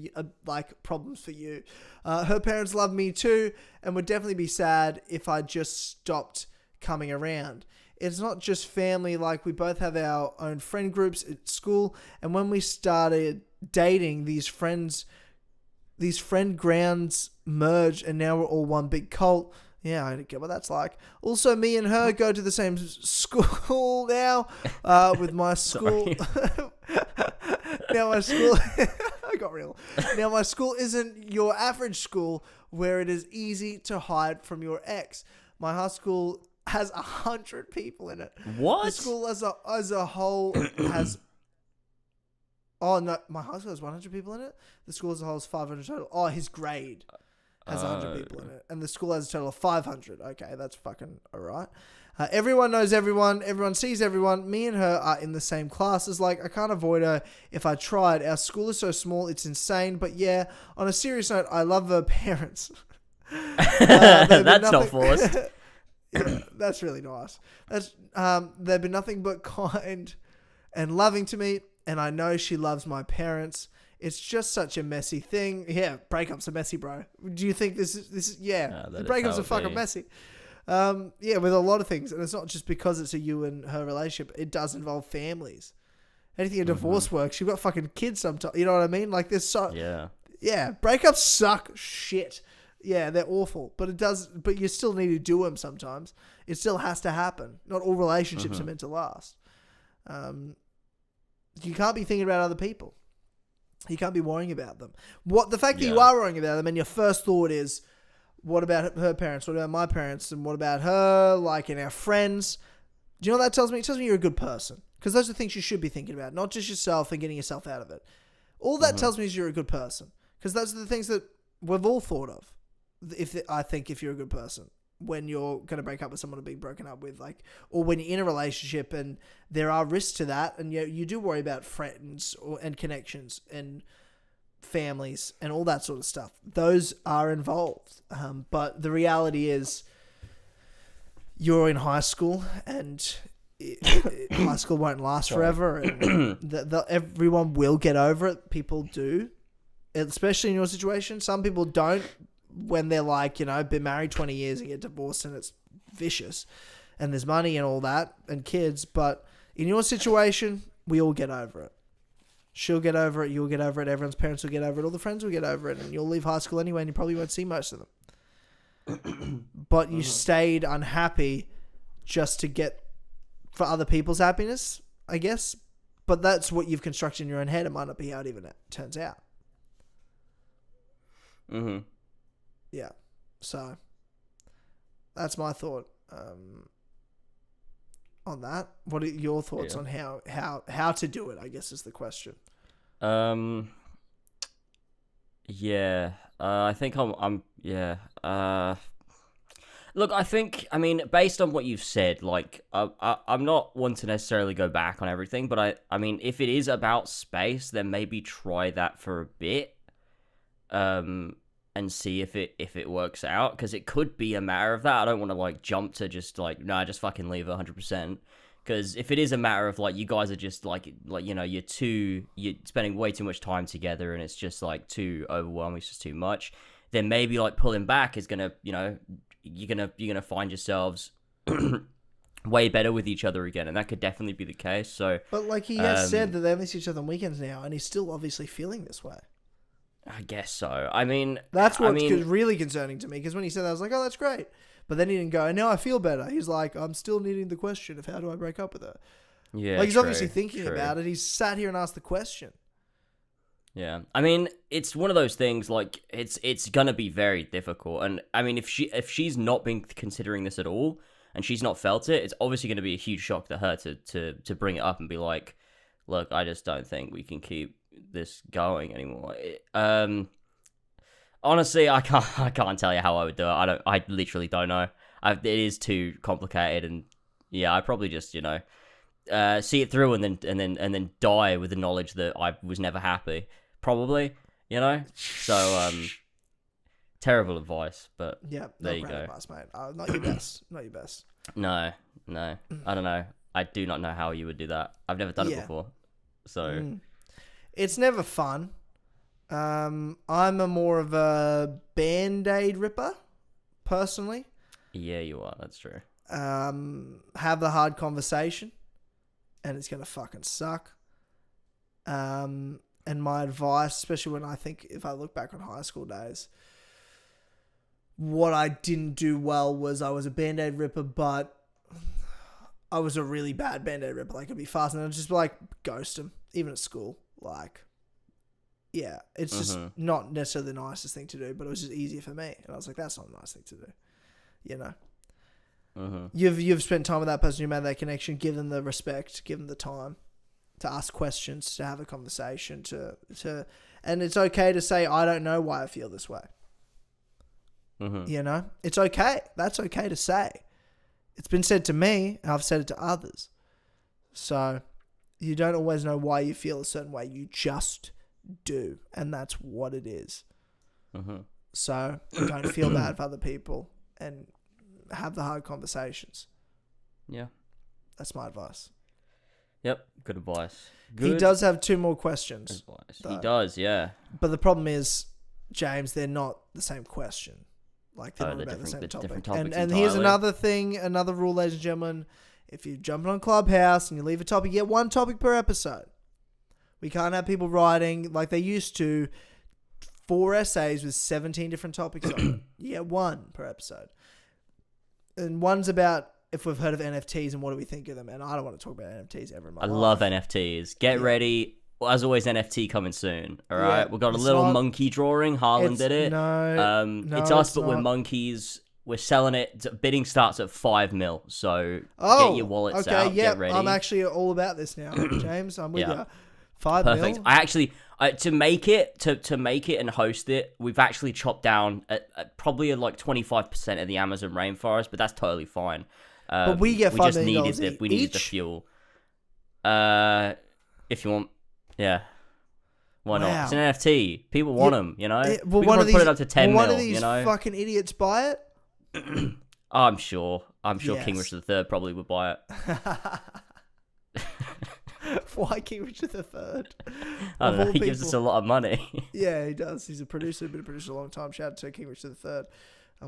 like problems for you. Her parents love me too and would definitely be sad if I just stopped coming around. It's not just family, like we both have our own friend groups at school, and when we started dating, these friend grounds merged and now we're all one big cult. Yeah, I get what that's like. Also, me and her go to the same school now, with my school. Now my school, I got real. Now my school isn't your average school where it is easy to hide from your ex. My high school has 100 people in it. What? The school as a whole has... Oh, no. My high school has 100 people in it. The school as a whole is 500 total. Oh, his grade has 100 people in it. And the school has a total of 500. Okay, that's fucking alright. Everyone knows everyone. Everyone sees everyone. Me and her are in the same classes. Like, I can't avoid her if I tried. Our school is so small, it's insane. But yeah, on a serious note, I love her parents. That's not forced. Yeah, that's really nice. They've been nothing but kind and loving to me, and I know she loves my parents. It's just such a messy thing. Yeah, breakups are messy, bro. Do you think this is yeah, the breakups are fucking messy. Yeah, with a lot of things, and it's not just because it's a you and her relationship. It does involve families. Anything a divorce works. You've got fucking kids sometimes. You know what I mean? Like there's yeah. Breakups suck shit. Yeah, they're awful, but you still need to do them sometimes. It still has to happen. Not all relationships are meant to last. You can't be thinking about other people. You can't be worrying about them. The fact that you are worrying about them and your first thought is, what about her parents? What about my parents? And what about her? Like, and our friends? Do you know what that tells me? It tells me you're a good person. Because those are things you should be thinking about, not just yourself and getting yourself out of it. All that tells me is you're a good person. Because those are the things that we've all thought of. I think if you're a good person, when you're going to break up with someone to be broken up with, like, or when you're in a relationship and there are risks to that, and you do worry about friends and connections and families and all that sort of stuff. Those are involved. But the reality is you're in high school and high school won't last forever. And everyone will get over it. People do, especially in your situation. Some people don't. When they're like, been married 20 years and get divorced and it's vicious and there's money and all that and kids. But in your situation, we all get over it. She'll get over it. You'll get over it. Everyone's parents will get over it. All the friends will get over it. And you'll leave high school anyway and you probably won't see most of them. But you stayed unhappy just to get for other people's happiness, I guess. But that's what you've constructed in your own head. It might not be how it even turns out. Yeah, so that's my thought on that. What are your thoughts on how to do it, I guess, is the question. I think look, I mean, based on what you've said, like, I'm not one to necessarily go back on everything, but I mean, if it is about space, then maybe try that for a bit. And see if it works out, because it could be a matter of that. I don't want to like jump to just like, no, just fucking leave 100%. Because if it is a matter of like you guys are just like you're spending way too much time together and it's just like too overwhelming, it's just too much, then maybe like pulling back is gonna, you're gonna find yourselves way better with each other again, and that could definitely be the case. So, but like he has said that they only see each other on weekends now, and he's still obviously feeling this way. I guess so. I mean... That's what's really concerning to me, because when he said that, I was like, oh, that's great. But then he didn't go, and now I feel better. He's like, I'm still needing the question of how do I break up with her? Yeah, like, he's obviously thinking about it. He's sat here and asked the question. Yeah. I mean, it's one of those things, like, it's gonna be very difficult. And, I mean, if she's not been considering this at all, and she's not felt it, it's obviously gonna be a huge shock to her to bring it up and be like, look, I just don't think we can keep this going anymore. Honestly, I can't tell you how I would do it. I literally don't know. It is too complicated, and yeah, I probably just see it through and then die with the knowledge that I was never happy. Probably, you know. So terrible advice, but yeah, there you great go. advice, mate. Not your best. Not your best. No, I don't know. I do not know how you would do that. I've never done it before, so it's never fun. I'm a more of a Band-Aid ripper, personally. Yeah, you are. That's true. Have the hard conversation, and it's gonna fucking suck. And my advice, especially if I look back on high school days, what I didn't do well was I was a Band-Aid ripper, but I was a really bad Band-Aid ripper. Like, it'd be fast, and I'd just like ghost them, even at school. Like, yeah, it's just not necessarily the nicest thing to do, but it was just easier for me. And I was like, that's not a nice thing to do, you know. You've spent time with that person, you made that connection, give them the respect, give them the time to ask questions, to have a conversation, and it's okay to say, I don't know why I feel this way. You know, it's okay. That's okay to say. It's been said to me, and I've said it to others. So you don't always know why you feel a certain way. You just do, and that's what it is. So don't feel bad for other people, and have the hard conversations. Yeah, that's my advice. Yep, good advice. He does have 2 more questions. He does, yeah. But the problem is, James, they're not the same question. Like, they're not about the same topic. And here's another thing, another rule, ladies and gentlemen. If you're jumping on Clubhouse and you leave a topic, you get 1 topic per episode. We can't have people writing like they used to 4 essays with 17 different topics on it. You get 1 per episode. And one's about if we've heard of NFTs and what do we think of them. And I don't want to talk about NFTs ever in my life. I love NFTs. Get ready. Well, as always, NFT coming soon. All right, we've got a little monkey drawing. Harlan did it. No, it's us, but we're monkeys. We're selling it. Bidding starts at 5 mil. So get your wallets out. Get ready. I'm actually all about this now, James. I'm with you. 5 Perfect. mil. I actually to make it and host it, we've actually chopped down at probably like 25% of the Amazon rainforest, but that's totally fine. But we get $5 million we needed the fuel. If you want. Yeah. Why not? It's an NFT. People want them, you know? We can put it up to 10 mil, one of these you know? fucking idiots buy it? I'm sure. Yes. King Richard III probably would buy it. Why King Richard III? I don't know. He gives us a lot of money. Yeah, he does. He's a producer. Been a producer a long time. Shout out to King Richard III.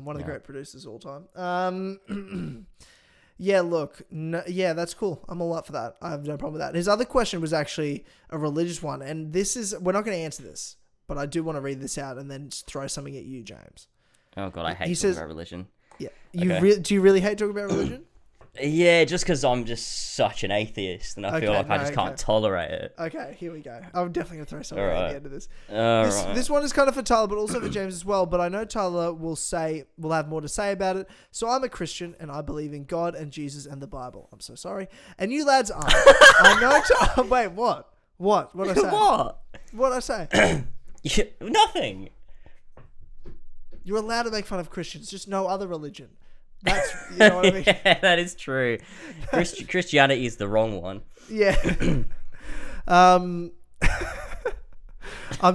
One of the great producers of all time. Yeah, look, that's cool. I'm all up for that. I have no problem with that. His other question was actually a religious one, and we're not going to answer this, but I do want to read this out and then throw something at you, James. Oh God, I hate talking about religion. Yeah, do you really hate talking about religion? Yeah, just because I'm just such an atheist, and I feel like I just can't tolerate it. Okay, here we go. I'm definitely going to throw something at the end of this. This one is kind of for Tyler, but also for James as well. But I know Tyler will have more to say about it. So I'm a Christian, and I believe in God and Jesus and the Bible. I'm so sorry. And you lads aren't. I know. Wait, what? What? What did I say? What? What did I say? Nothing. You're allowed to make fun of Christians, just no other religion. That's, you know what I mean? Yeah, that is true. Christianity is the wrong one. Yeah. I'm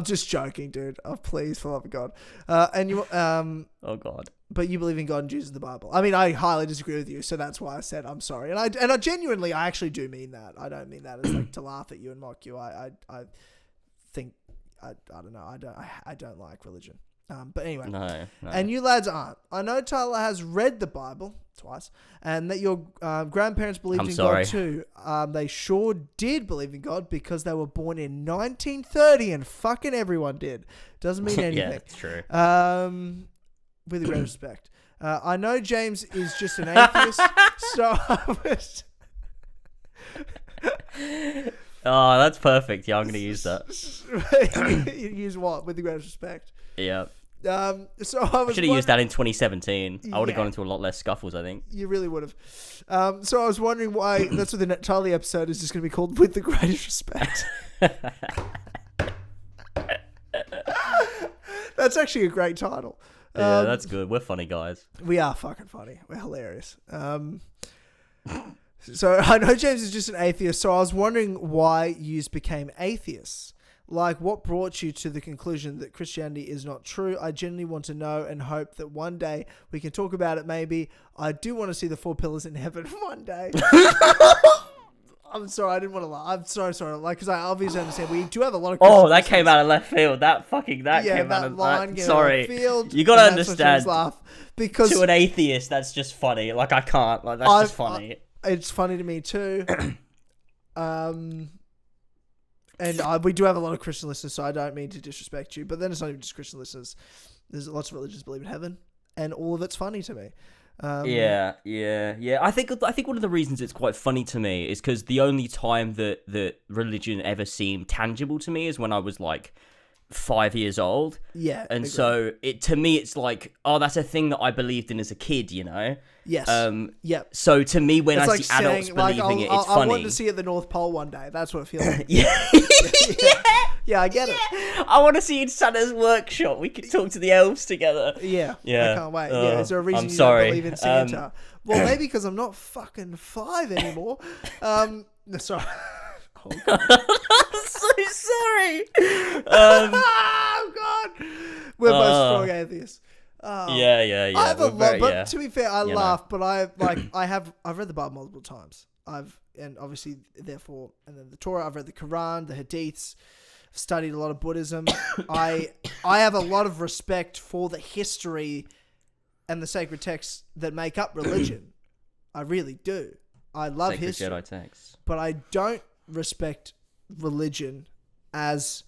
just joking, dude. Oh, please, for the love of God. And you, oh God. But you believe in God and Jesus and the Bible. I mean, I highly disagree with you, so that's why I said I'm sorry. And I genuinely, I actually do mean that. I don't mean that as like to laugh at you and mock you. I think I don't know. I don't like religion. But anyway, no. And you lads aren't. I know Tyler has read the Bible twice, and that your grandparents believed in God too. They sure did believe in God because they were born in 1930, and fucking everyone did. Doesn't mean anything. Yeah, that's true. With great respect, I know James is just an atheist, so I was. Oh, that's perfect. Yeah, I'm going to use that. Use what? With the greatest respect. Yeah. So I was should have used that in 2017. I would have gone into a lot less scuffles, I think. You really would have. So I was wondering why that's what the Charlie episode is just going to be called With the Greatest Respect. That's actually a great title. Yeah, that's good. We're funny guys. We are fucking funny. We're hilarious. So I know James is just an atheist, so I was wondering why you became atheists. Like, what brought you to the conclusion that Christianity is not true? I genuinely want to know and hope that one day we can talk about it, maybe. I do want to see the 4 pillars in heaven one day. I'm sorry, I didn't want to laugh. I'm so sorry. Like, because I obviously understand we do have a lot of Christian that came out of left field. That came out of left sorry. Field. You gotta understand. Laugh because to an atheist, that's just funny. Like, I can't. Like, that's just funny. It's funny to me too. And we do have a lot of Christian listeners, so I don't mean to disrespect you. But then it's not even just Christian listeners. There's lots of religions believe in heaven, and all of it's funny to me. Yeah. I think one of the reasons it's quite funny to me is because the only time that religion ever seemed tangible to me is when I was like 5 years old. Yeah. And so to me it's like, oh, that's a thing that I believed in as a kid, you know? Yes. Yep. So to me, when it's I like see adults saying, believing it's funny. I want to see it at the North Pole one day. That's what it feels like. Yeah. Yeah, I get it. I want to see in Santa's workshop. We could talk to the elves together. Yeah. I can't wait. Is there a reason you don't believe in Santa? Well, maybe because I'm not fucking 5 anymore. Sorry. Oh, God. I'm so sorry. Oh, God. We're both strong atheists. Yeah. I have a lot, but to be fair, I laugh. But I've read the Bible multiple times. And obviously, therefore, and then the Torah. I've read the Quran, the Hadiths. I've studied a lot of Buddhism. I have a lot of respect for the history and the sacred texts that make up religion. I really do. I love sacred history, Jedi texts, but I don't respect religion as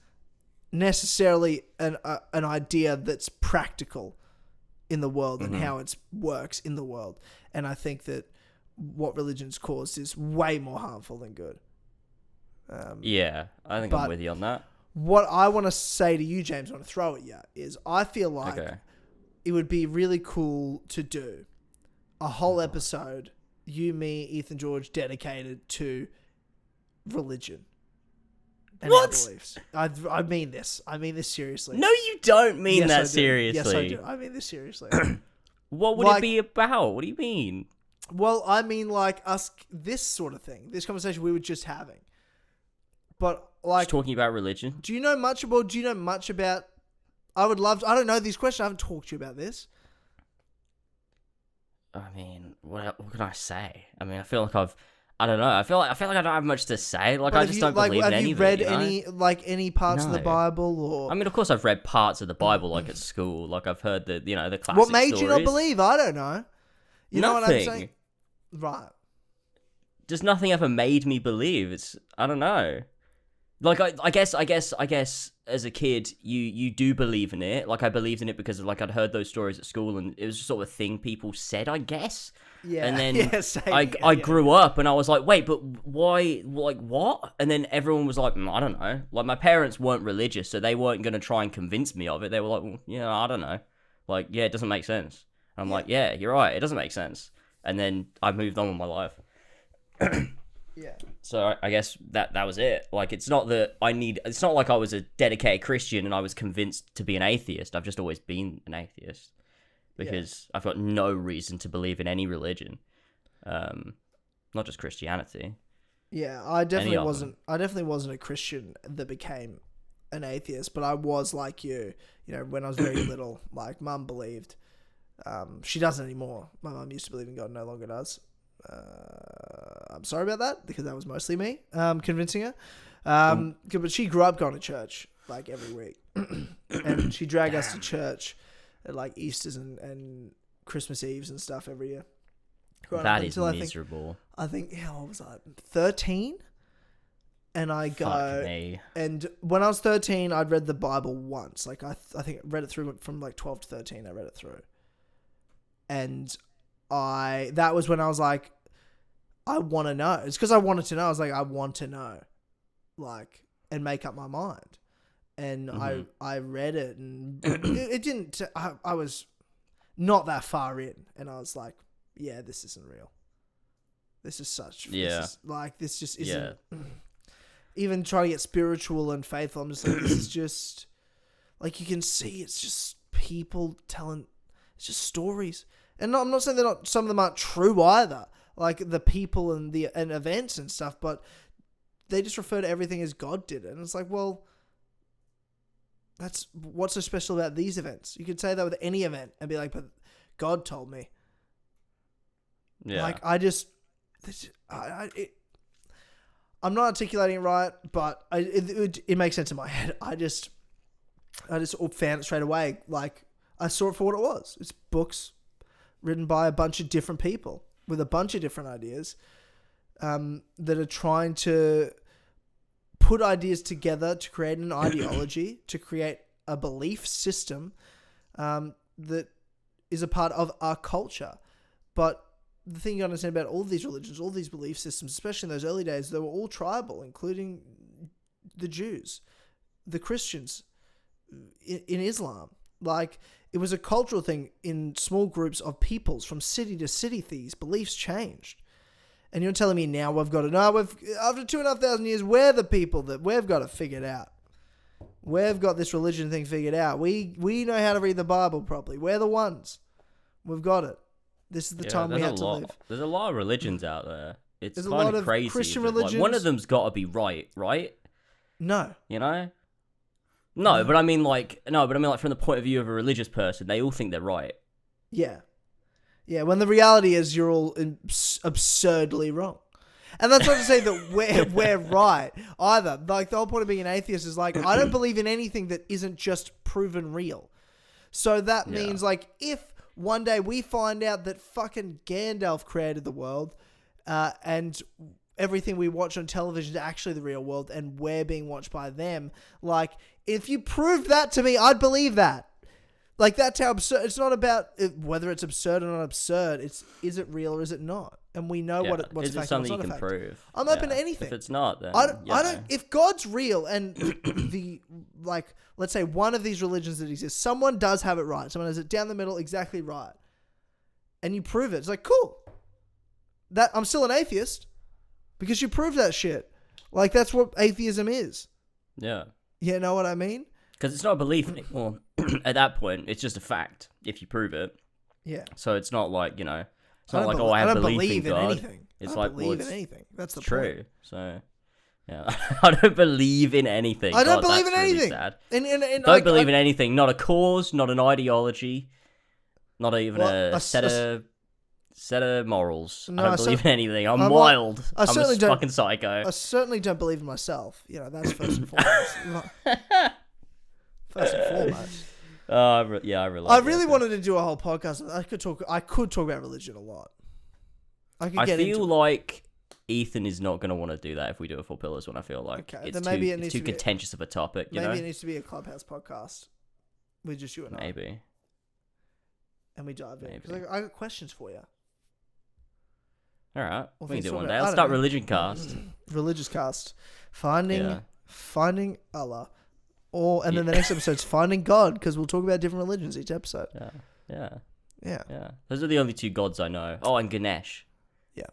necessarily an idea that's practical in the world and how it works in the world. And I think that what religion's caused is way more harmful than good. Yeah, I think I'm with you on that. What I want to say to you, James, I want to throw at you, is I feel like it would be really cool to do a whole episode, you, me, Ethan, George, dedicated to religion and our beliefs. I mean this. I mean this seriously. No, you don't mean that seriously. Yes, I do. I mean this seriously. What would it be about? What do you mean? Well, I mean like us, this sort of thing, this conversation we were just having. But like, just talking about religion. Do you know much about? I would love to, I don't know these questions. I haven't talked to you about this. I mean, what can I say? I mean, I feel like I don't know. I feel like I don't have much to say. Like, I just don't believe in anything. Have you read any parts of the Bible, or? I mean, of course, I've read parts of the Bible, like at school. Like, I've heard the classic What made stories. you not believe? I don't know. You know what I'm saying? Right. Just nothing ever made me believe. I don't know. Like, I guess as a kid, you do believe in it. Like, I believed in it because I'd heard those stories at school, and it was just sort of a thing people said, I guess. Yeah. And then I grew up, and I was like, wait, but why? Like, what? And then everyone was like, I don't know. Like, my parents weren't religious, so they weren't going to try and convince me of it. They were like, well, yeah, I don't know. Like, yeah, it doesn't make sense. And I'm like, yeah, you're right. It doesn't make sense. And then I moved on with my life. Yeah. So I guess that was it. Like, it's not like I was a dedicated Christian and I was convinced to be an atheist. I've just always been an atheist because I've got no reason to believe in any religion. Not just Christianity. Yeah, I definitely wasn't a Christian that became an atheist, but I was like you. You know, when I was very little, like, Mum believed. She doesn't anymore. My mum used to believe in God, no longer does. I'm sorry about that, because that was mostly me convincing her. But she grew up going to church like every week, and she dragged us to church at like Easters and Christmas Eves and stuff every year. That is miserable. I think what was I, 13? And I go, fuck me. And when I was 13, I'd read the Bible once. Like, I think I read it through from like 12 to 13. I read it through. And that was when I was like, I want to know. It's because I wanted to know. I was like, I want to know, like, and make up my mind. And I read it, and it didn't. I was not that far in, and I was like, yeah, this isn't real. This is such. Yeah. This just isn't. Yeah. Even trying to get spiritual and faithful, I'm just like, this is just, like, you can see it's just people telling, it's just stories. And I'm not saying some of them aren't true either. like the people and events and stuff, but they just refer to everything as God did it. And it's like, well, that's what's so special about these events. You could say that with any event and be like, but God told me. Yeah. Like, I'm not articulating it right, but it makes sense in my head. I just found it straight away. Like, I saw it for what it was. It's books written by a bunch of different people with a bunch of different ideas that are trying to put ideas together to create an ideology, to create a belief system that is a part of our culture. But the thing you understand about all these religions, all these belief systems, especially in those early days, they were all tribal, including the Jews, the Christians, in Islam. Like, it was a cultural thing in small groups of peoples from city to city. These beliefs changed. And you're telling me now after 2,500 years, we're the people that we've got it figured out. We've got this religion thing figured out. We know how to read the Bible properly. We're the ones. We've got it. This is the time we have to live. There's a lot of religions out there. It's There's kind of crazy. Christian religions. Like, one of them's got to be right? No. You know? No, but I mean, like, from the point of view of a religious person, they all think they're right. Yeah. Yeah, when the reality is you're all absurdly wrong. And that's not to say that we're right either. Like, the whole point of being an atheist is like, I don't believe in anything that isn't just proven real. So that means, like, if one day we find out that fucking Gandalf created the world and everything we watch on television is actually the real world and we're being watched by them, like, if you proved that to me, I'd believe that. Like, that's how absurd. It's not about whether it's absurd or not absurd. It's, is it real or is it not? And we know what's is fact it something and what's you not can a fact. prove? I'm open to anything. If it's not, then I don't. If God's real and like, let's say one of these religions that exists, someone does have it right. Someone has it down the middle, exactly right, and you prove it. It's like, cool. That I'm still an atheist because you proved that shit. Like, that's what atheism is. Yeah. You know what I mean? Because it's not a belief anymore. At that point, it's just a fact if you prove it. Yeah. So it's not like, you know, it's not like, oh, I have belief in God. Anything. It's I like, don't believe well, in anything. That's the true. point. So, yeah. I don't believe in anything. I don't believe that's in really anything. Sad. And don't believe in anything. Not a cause, not an ideology, not even a set of morals. No, I don't believe in anything. I'm wild. I'm a fucking psycho. I certainly don't believe in myself. You know, that's first and foremost. First and foremost. I really wanted to do a whole podcast. I could talk about religion a lot. I feel like Ethan is not going to want to do that if we do a Four Pillars one. I feel like it's too contentious of a topic. Maybe it needs to be a Clubhouse podcast with just you and I. Maybe. And we dive in. Because I got questions for you. All right. We can do one day. Let's start Religion Cast. Religious Cast. Finding Allah. And then the next episode's Finding God, because we'll talk about different religions each episode. Yeah. Those are the only two gods I know. Oh, and Ganesh. Yeah.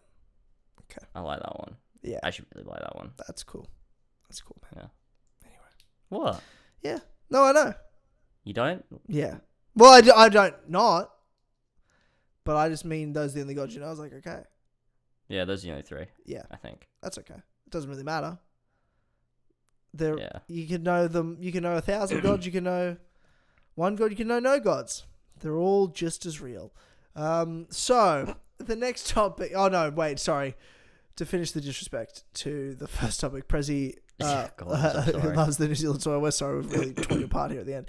Okay. I like that one. Yeah. I should really like that one. That's cool, man. Yeah. Anyway. What? Yeah. No, I know. You don't? Yeah. Well, I don't not. But I just mean those are the only gods you know. I was like, okay. Yeah, those are the only three. Yeah. I think. That's okay. It doesn't really matter. Yeah. You can know them. You can know 1,000 gods. You can know one god. You can know no gods. They're all just as real. So the next topic. Oh no! Wait. Sorry. To finish the disrespect to the first topic, Prezi loves the New Zealand soil. We're sorry. We've really torn you apart here at the end.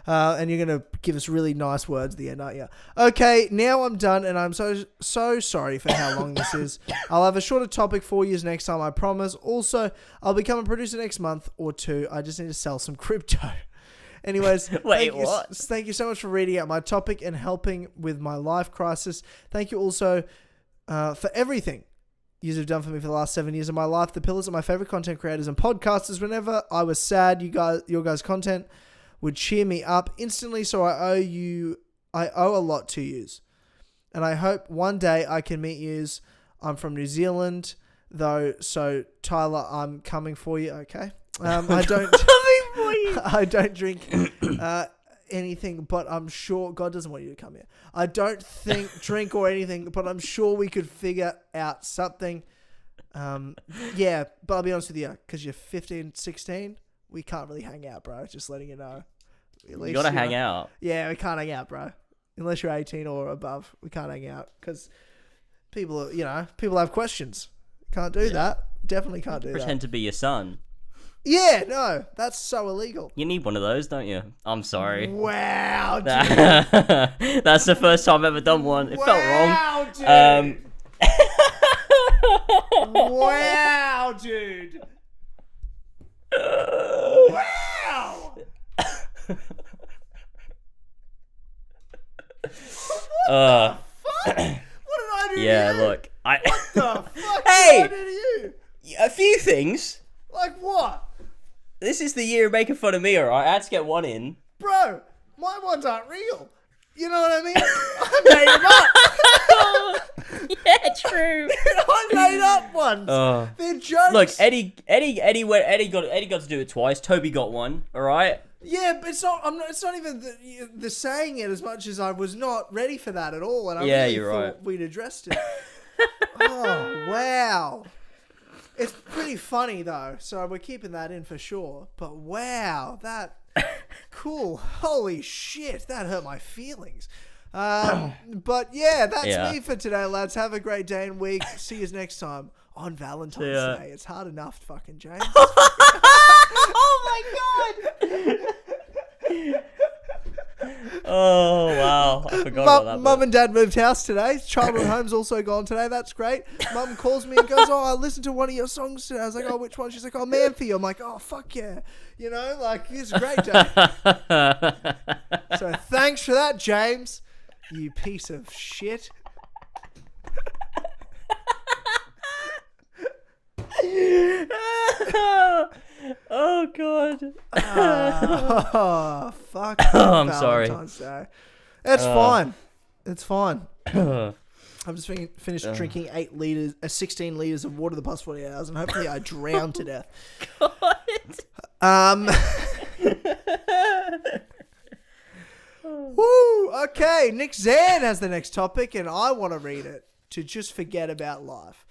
And you're gonna give us really nice words at the end, aren't you? Okay. Now I'm done, and I'm so sorry for how long this is. I'll have a shorter topic for you next time, I promise. Also, I'll become a producer next month or two. I just need to sell some crypto. Anyways, thank you so much for reading out my topic and helping with my life crisis. Thank you also for everything you have done for me for the last 7 years of my life. The pillars are my favorite content creators and podcasters. Whenever I was sad, your guys' content would cheer me up instantly. So I owe a lot to yous. And I hope one day I can meet yous. I'm from New Zealand, though. So Tyler, I'm coming for you. Okay. I don't. I don't drink anything, but I'm sure God doesn't want you to come here. I don't think drink or anything, but I'm sure we could figure out something. Yeah, but I'll be honest with you, because you're 15, 16, we can't really hang out, bro. Just letting you know. At least, you gotta hang out. Yeah, we can't hang out, bro. Unless you're 18 or above, we can't hang out because people have questions. Can't do that. Definitely can't do that. Pretend to be your son. Yeah, no, that's so illegal. You need one of those, don't you? I'm sorry. Wow, dude. That's the first time I've ever done one. It felt wrong. Dude. Wow, dude. Wow. What the fuck? What did I do to you? Look. What the fuck Hey! did I do to you? A few things. Like what? This is the year of making fun of me, alright? I had to get one in. Bro, my ones aren't real. You know what I mean? I made them up. Yeah, true. I made up ones. They're jokes. Look, Eddie got to do it twice. Toby got one, alright? Yeah, but it's not. It's not even the saying it as much as I was not ready for that at all, and I really you're thought right. we'd addressed it. Oh wow, it's pretty funny though, so we're keeping that in for sure. But wow, that cool. Holy shit, that hurt my feelings. But yeah, that's me for today, lads. Have a great day and week. See you next time on Valentine's Day. It's hard enough, fucking James. Oh my god! Oh wow, I forgot about that. Mum and Dad moved house today. Childhood home's also gone today. That's great. Mum calls me and goes, "Oh, I listened to one of your songs today." I was like, "Oh, which one?" She's like, "Oh, Man for You." I'm like, "Oh, fuck yeah!" You know, like it's a great day. So thanks for that, James. You piece of shit. Oh god. Oh fuck. I'm sorry. Day. It's fine. It's fine. I've just finished drinking 16 liters of water the past 40 hours, and hopefully I drown to death. Woo. Okay, Nick Zan has the next topic, and I want to read it to just forget about life.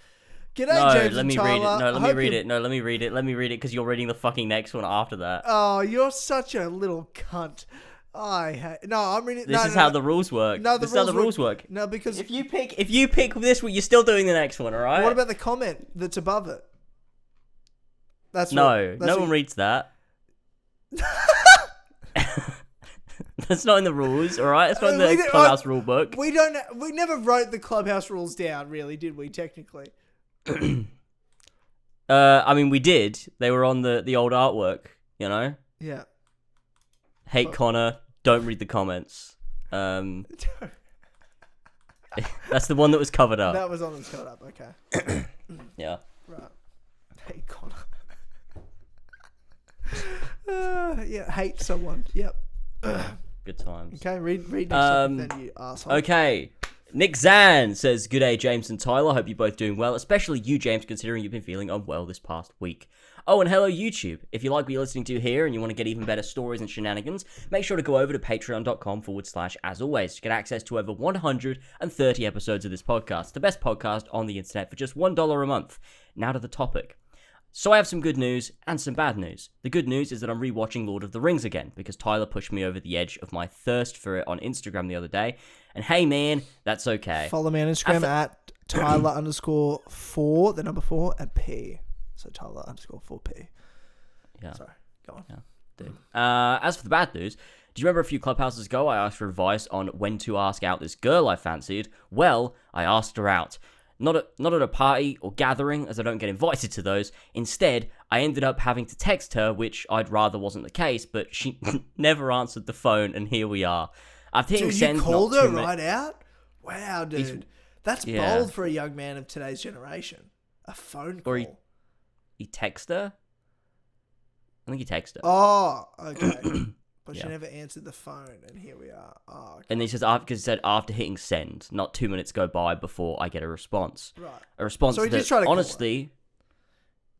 G'day, James let me and read it. Tyler. No, let me read it. No, let me read it. Let me read it because you're reading the fucking next one after that. Oh, you're such a little cunt. I'm reading. This is how the rules work. No, this is how the rules work. No, because if you pick this one, you're still doing the next one, all right? What about the comment that's above it? No one reads that. That's not in the rules, all right? It's not in the Clubhouse rule book. We never wrote the Clubhouse rules down, really, did we? Technically. I mean, we did. They were on the old artwork, you know. Yeah. Hate Connor. Don't read the comments. That's the one that was covered up. That was on the covered up. Okay. Yeah. Right. Hate Connor. Yeah. Hate someone. Yep. Good times. Okay. Read next topic then, you asshole. Okay. Nick Zan says, "Good day, James and Tyler. Hope you're both doing well, especially you, James, considering you've been feeling unwell this past week. Oh, and hello, YouTube. If you like what you're listening to here and you want to get even better stories and shenanigans, make sure to go over to patreon.com/as always to get access to over 130 episodes of this podcast, the best podcast on the internet for just $1 a month. Now to the topic. So I have some good news and some bad news. The good news is that I'm rewatching Lord of the Rings again because Tyler pushed me over the edge of my thirst for it on Instagram the other day. And hey, man, that's okay. Follow me on Instagram at Tyler_4, the number 4, and P. So Tyler_4P. Yeah. Sorry, go on. Yeah, dude. As for the bad news, do you remember a few Clubhouses ago I asked for advice on when to ask out this girl I fancied? Well, I asked her out. Not at a party or gathering, as I don't get invited to those. Instead, I ended up having to text her, which I'd rather wasn't the case, but she never answered the phone, and here we are. I've hit send. You called her right out? Wow, dude. That's bold for a young man of today's generation. A phone call. Or he text her? I think he texted her. Oh, okay. But she never answered the phone, and here we are. Oh, okay. And he says, because he said after hitting send, not 2 minutes go by before I get a response. Right. A response so he that, did try to honestly,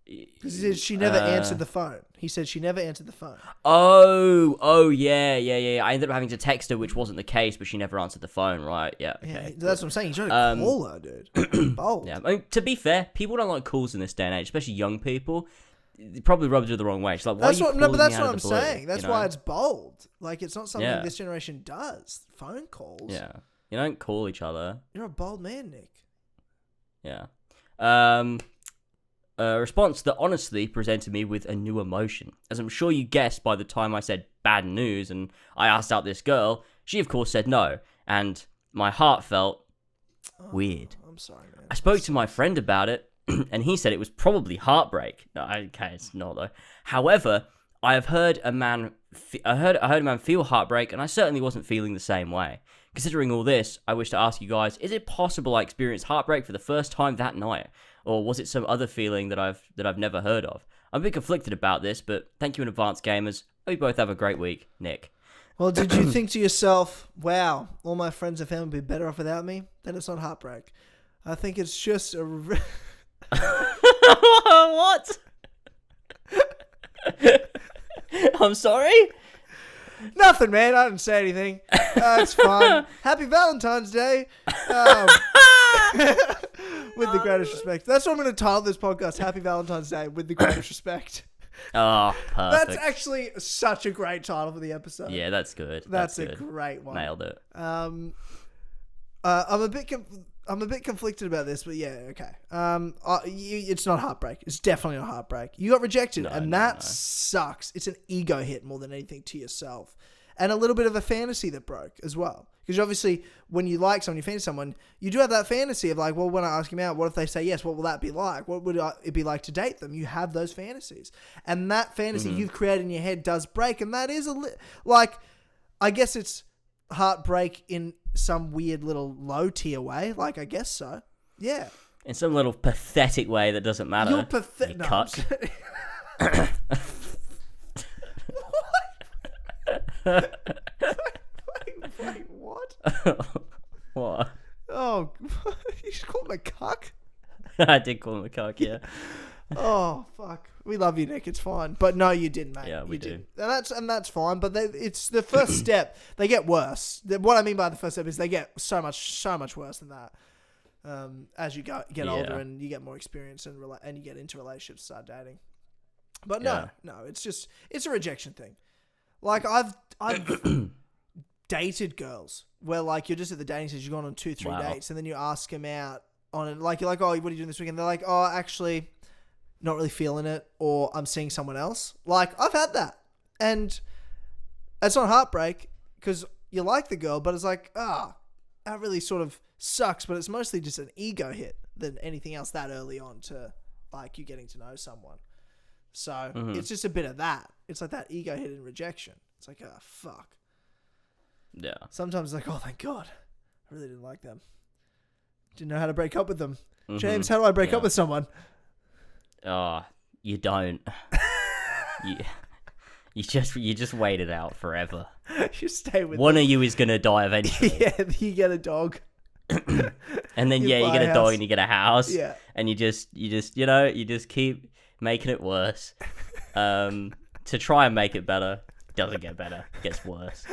Because he said she never answered the phone. He said she never answered the phone. Oh, yeah. I ended up having to text her, which wasn't the case, but she never answered the phone, right? Yeah, okay. Yeah, that's what I'm saying. You trying to call her, dude. Bold. Yeah, I mean, to be fair, people don't like calls in this day and age, especially young people. It probably rubs you the wrong way. She's like, why are you calling me that's out what of the I'm blue? saying. That's why it's bold. Like, it's not something this generation does. Phone calls. Yeah. You don't call each other. You're a bold man, Nick. Yeah. A response that honestly presented me with a new emotion. As I'm sure you guessed by the time I said bad news and I asked out this girl, she of course said no. And my heart felt weird. I'm sorry, man. I spoke to my friend about it, and he said it was probably heartbreak. No, okay, it's not though. However, I have heard a man feel heartbreak, and I certainly wasn't feeling the same way. Considering all this, I wish to ask you guys: is it possible I experienced heartbreak for the first time that night, or was it some other feeling that I've never heard of? I'm a bit conflicted about this, but thank you in advance, gamers. Hope you both have a great week, Nick. Well, did you think to yourself, "Wow, all my friends and family would be better off without me"? Then it's not heartbreak. I think it's just a. What? I'm sorry? Nothing, man. I didn't say anything. It's fine. Happy Valentine's Day. With the greatest respect. That's what I'm going to title this podcast. Happy Valentine's Day with the greatest respect. Oh, perfect. That's actually such a great title for the episode. Yeah, that's good. That's good. a great one. Nailed it. I'm a bit conflicted about this, but yeah, okay. It's not heartbreak. It's definitely not heartbreak. You got rejected, that sucks. It's an ego hit more than anything to yourself, and a little bit of a fantasy that broke as well. Because obviously, when you like someone, you fancy someone, you do have that fantasy of like, well, when I ask him out, what if they say yes? What will that be like? What would it be like to date them? You have those fantasies, and that fantasy you've created in your head does break, and that is I guess it's heartbreak in some weird little low tier way. Like, I guess so. Yeah. In some little pathetic way that doesn't matter. You're pathetic. No, cuck. Wait, what? What? Oh, you just called him a cuck? I did call him a cuck, yeah. Oh, fuck. We love you, Nick. It's fine. But no, you didn't, mate. Yeah, we do. did. And that's fine. But it's the first step. They get worse. What I mean by the first step is they get so much worse than that. As you get older and you get more experience and you get into relationships, start dating. But no, it's a rejection thing. Like I've dated girls where like you're just at the dating stage, you've gone on 2-3 dates, and then you ask them out on it. Like you're like, oh, what are you doing this weekend? They're like, oh, actually, not really feeling it, or I'm seeing someone else. Like I've had that, and it's not heartbreak because you like the girl, but it's like, that really sort of sucks. But it's mostly just an ego hit than anything else that early on to like you getting to know someone. So it's just a bit of that. It's like that ego hit and rejection. It's like, oh, fuck. Yeah. Sometimes it's like, oh, thank God. I really didn't like them. Didn't know how to break up with them. James, how do I break up with someone? Oh, you don't. you just wait it out forever. You stay with One of you is going to die eventually. Yeah, you get a dog. And then, you get a dog and you get a house. Yeah. And you just keep making it worse. To try and make it better. Doesn't get better. Gets worse.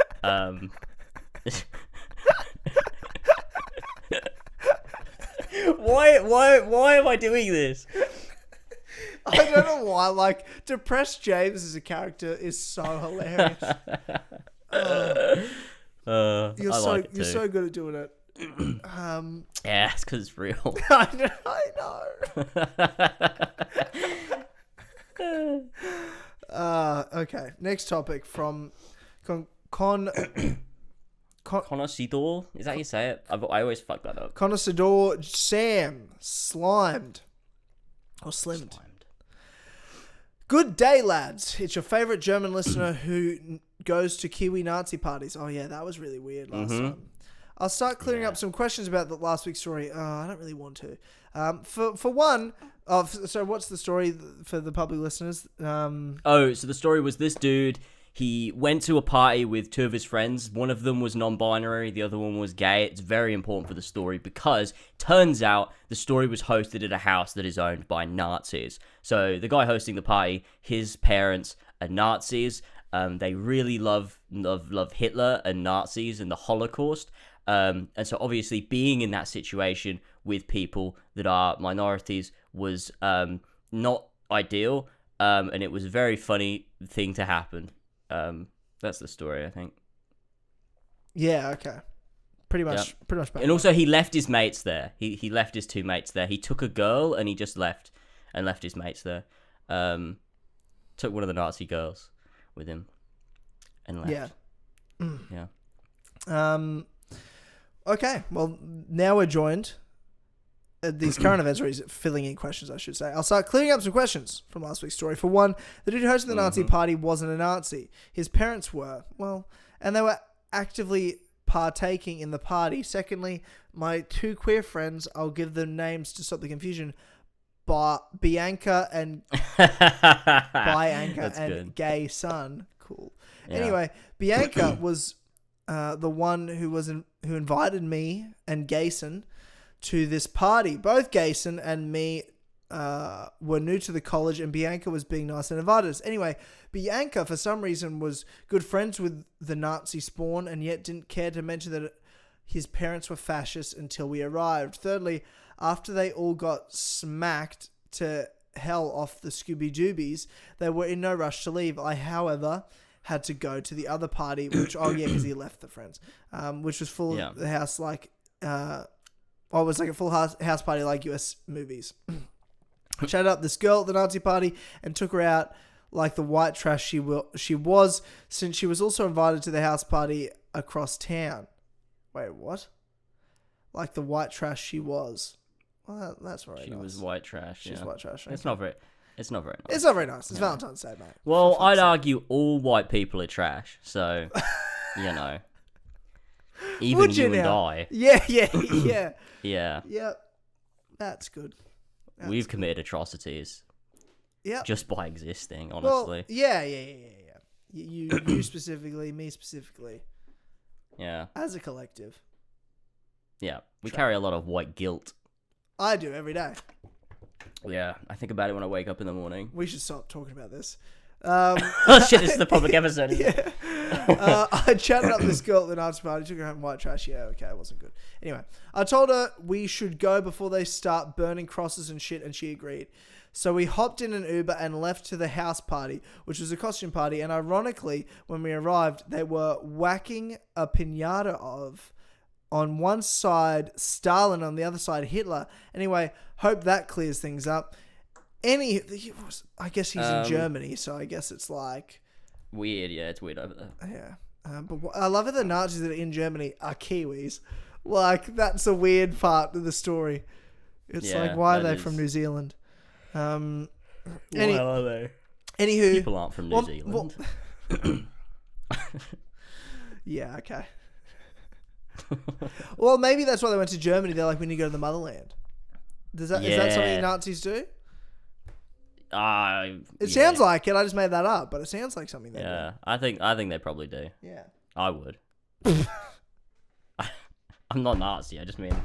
Why am I doing this? I don't know why. Like, depressed James as a character is so hilarious. You're so good at doing it. Yeah, it's because it's real. I know. Okay. Next topic from Connoisseur? Is that how you say it? I always fuck that up. Connoisseur Sam slimed. Or slimmed. Good day, lads. It's your favourite German listener who goes to Kiwi Nazi parties. Oh, yeah, that was really weird last time. I'll start clearing up some questions about the last week's story. I don't really want to. For one, so what's the story for the public listeners? So the story was this dude. he went to a party with two of his friends. One of them was non-binary, the other one was gay. It's very important for the story because turns out the story was hosted at a house that is owned by Nazis. So the guy hosting the party, his parents are Nazis. They really love Hitler and Nazis and the Holocaust. And so obviously being in that situation with people that are minorities was not ideal. And it was a very funny thing to happen. That's the story, I think. Yeah, okay. Pretty much. And also he left his mates there. He left his two mates there. He took a girl and he just left his mates there. Took one of the Nazi girls with him and left. Yeah. Yeah. Okay, well, now we're joined. These current events, or he's filling in questions, I should say. I'll start clearing up some questions from last week's story. For one, the dude hosting the Nazi party wasn't a Nazi. His parents were, and they were actively partaking in the party. Secondly, my two queer friends, I'll give them names to stop the confusion, Bianca and That's and good. Gay Son. Cool. Yeah. Anyway, Bianca was the one who invited me and Gayson to this party. Both Gayson and me were new to the college, and Bianca was being nice and invited us. Anyway, Bianca, for some reason, was good friends with the Nazi spawn and yet didn't care to mention that his parents were fascists until we arrived. Thirdly, after they all got smacked to hell off the Scooby-Doobies, they were in no rush to leave. I, however, had to go to the other party, which, because he left the friends, which was full of the house like... it was like a full house party like US movies. Chatted up this girl at the Nazi party and took her out like the white trash she was, since she was also invited to the house party across town. Wait, what? Like the white trash she was. Well, that's right. She was white trash. She's white trash. Okay. It's not very nice. It's not very nice. It's Valentine's Day, mate. Well, I'd argue all white people are trash. So, even Would you and now? I. Yeah. Yeah. Yep. That's good. We've committed atrocities. Yep. Just by existing, honestly. Well, yeah. You specifically, me specifically. Yeah. As a collective. Yeah. We carry a lot of white guilt. I do every day. Yeah. I think about it when I wake up in the morning. We should stop talking about this. Oh shit, this is the public episode. Yeah. I chatted up this girl at the Nazi party, took her home white trash. Yeah, okay, it wasn't good. Anyway, I told her we should go before they start burning crosses and shit, and she agreed. So we hopped in an Uber and left to the house party, which was a costume party. And ironically, when we arrived, they were whacking a piñata of, on one side, Stalin, on the other side, Hitler. Anyway, hope that clears things up. I guess he's in Germany, so I guess it's like... Weird, yeah, it's weird over there. Yeah. But I love it the Nazis that are in Germany are Kiwis. Like, that's a weird part of the story. It's like, why are they from New Zealand? Why are they? Anywho... People aren't from New Zealand. Yeah, okay. Well, maybe that's why they went to Germany. They're like, we need to go to the motherland. Is that something Nazis do? It sounds like it. I just made that up, but it sounds like something they do. Yeah, I think they probably do. Yeah. I would. I'm not Nazi. I just mean,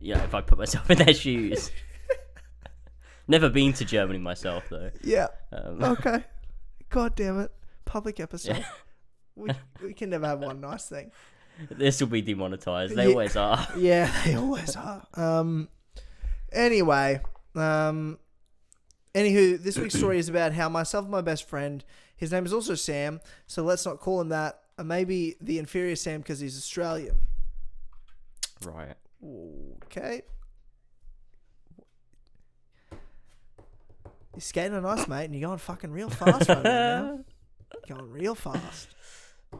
if I put myself in their shoes. Never been to Germany myself, though. Yeah. Okay. God damn it. Public episode. Yeah. We can never have one nice thing. This will be demonetized. They always are. Yeah, they always are. Anyway, anywho, this week's story is about how myself and my best friend, his name is also Sam, so let's not call him that. Maybe the inferior Sam because he's Australian. Right. Okay. You're skating on ice, mate, and you're going fucking real fast right now. You're going real fast.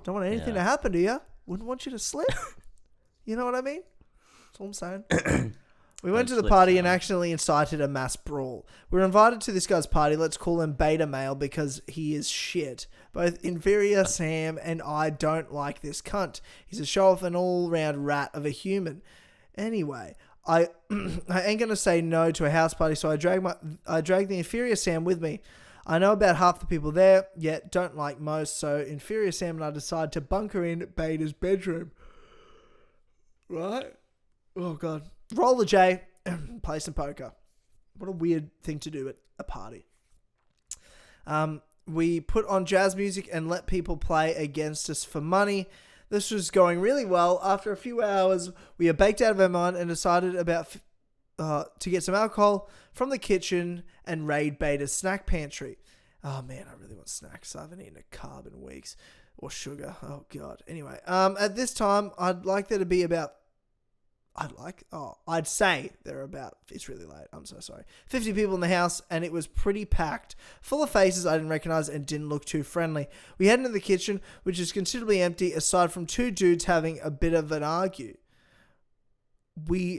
Don't want anything to happen to you. Wouldn't want you to slip. You know what I mean? That's all I'm saying. We went to the party and accidentally incited a mass brawl. We were invited to this guy's party. Let's call him Beta Male because he is shit. Both inferior Sam and I don't like this cunt. He's a show-off and all-round rat of a human. Anyway, I ain't going to say no to a house party, so I dragged the inferior Sam with me. I know about half the people there, yet don't like most, so Inferior Sam and I decide to bunker in Beta's bedroom. Right? Oh, God. Roll the J, play some poker. What a weird thing to do at a party. We put on jazz music and let people play against us for money. This was going really well. After a few hours, we are baked out of our mind and decided to get some alcohol from the kitchen and raid Beta's snack pantry. Oh man, I really want snacks. I haven't eaten a carb in weeks. Or sugar. Oh God. Anyway, at this time, I'd say there are about, it's really late, I'm so sorry, 50 people in the house, and it was pretty packed, full of faces I didn't recognize and didn't look too friendly. We head into the kitchen, which is considerably empty, aside from two dudes having a bit of an argue.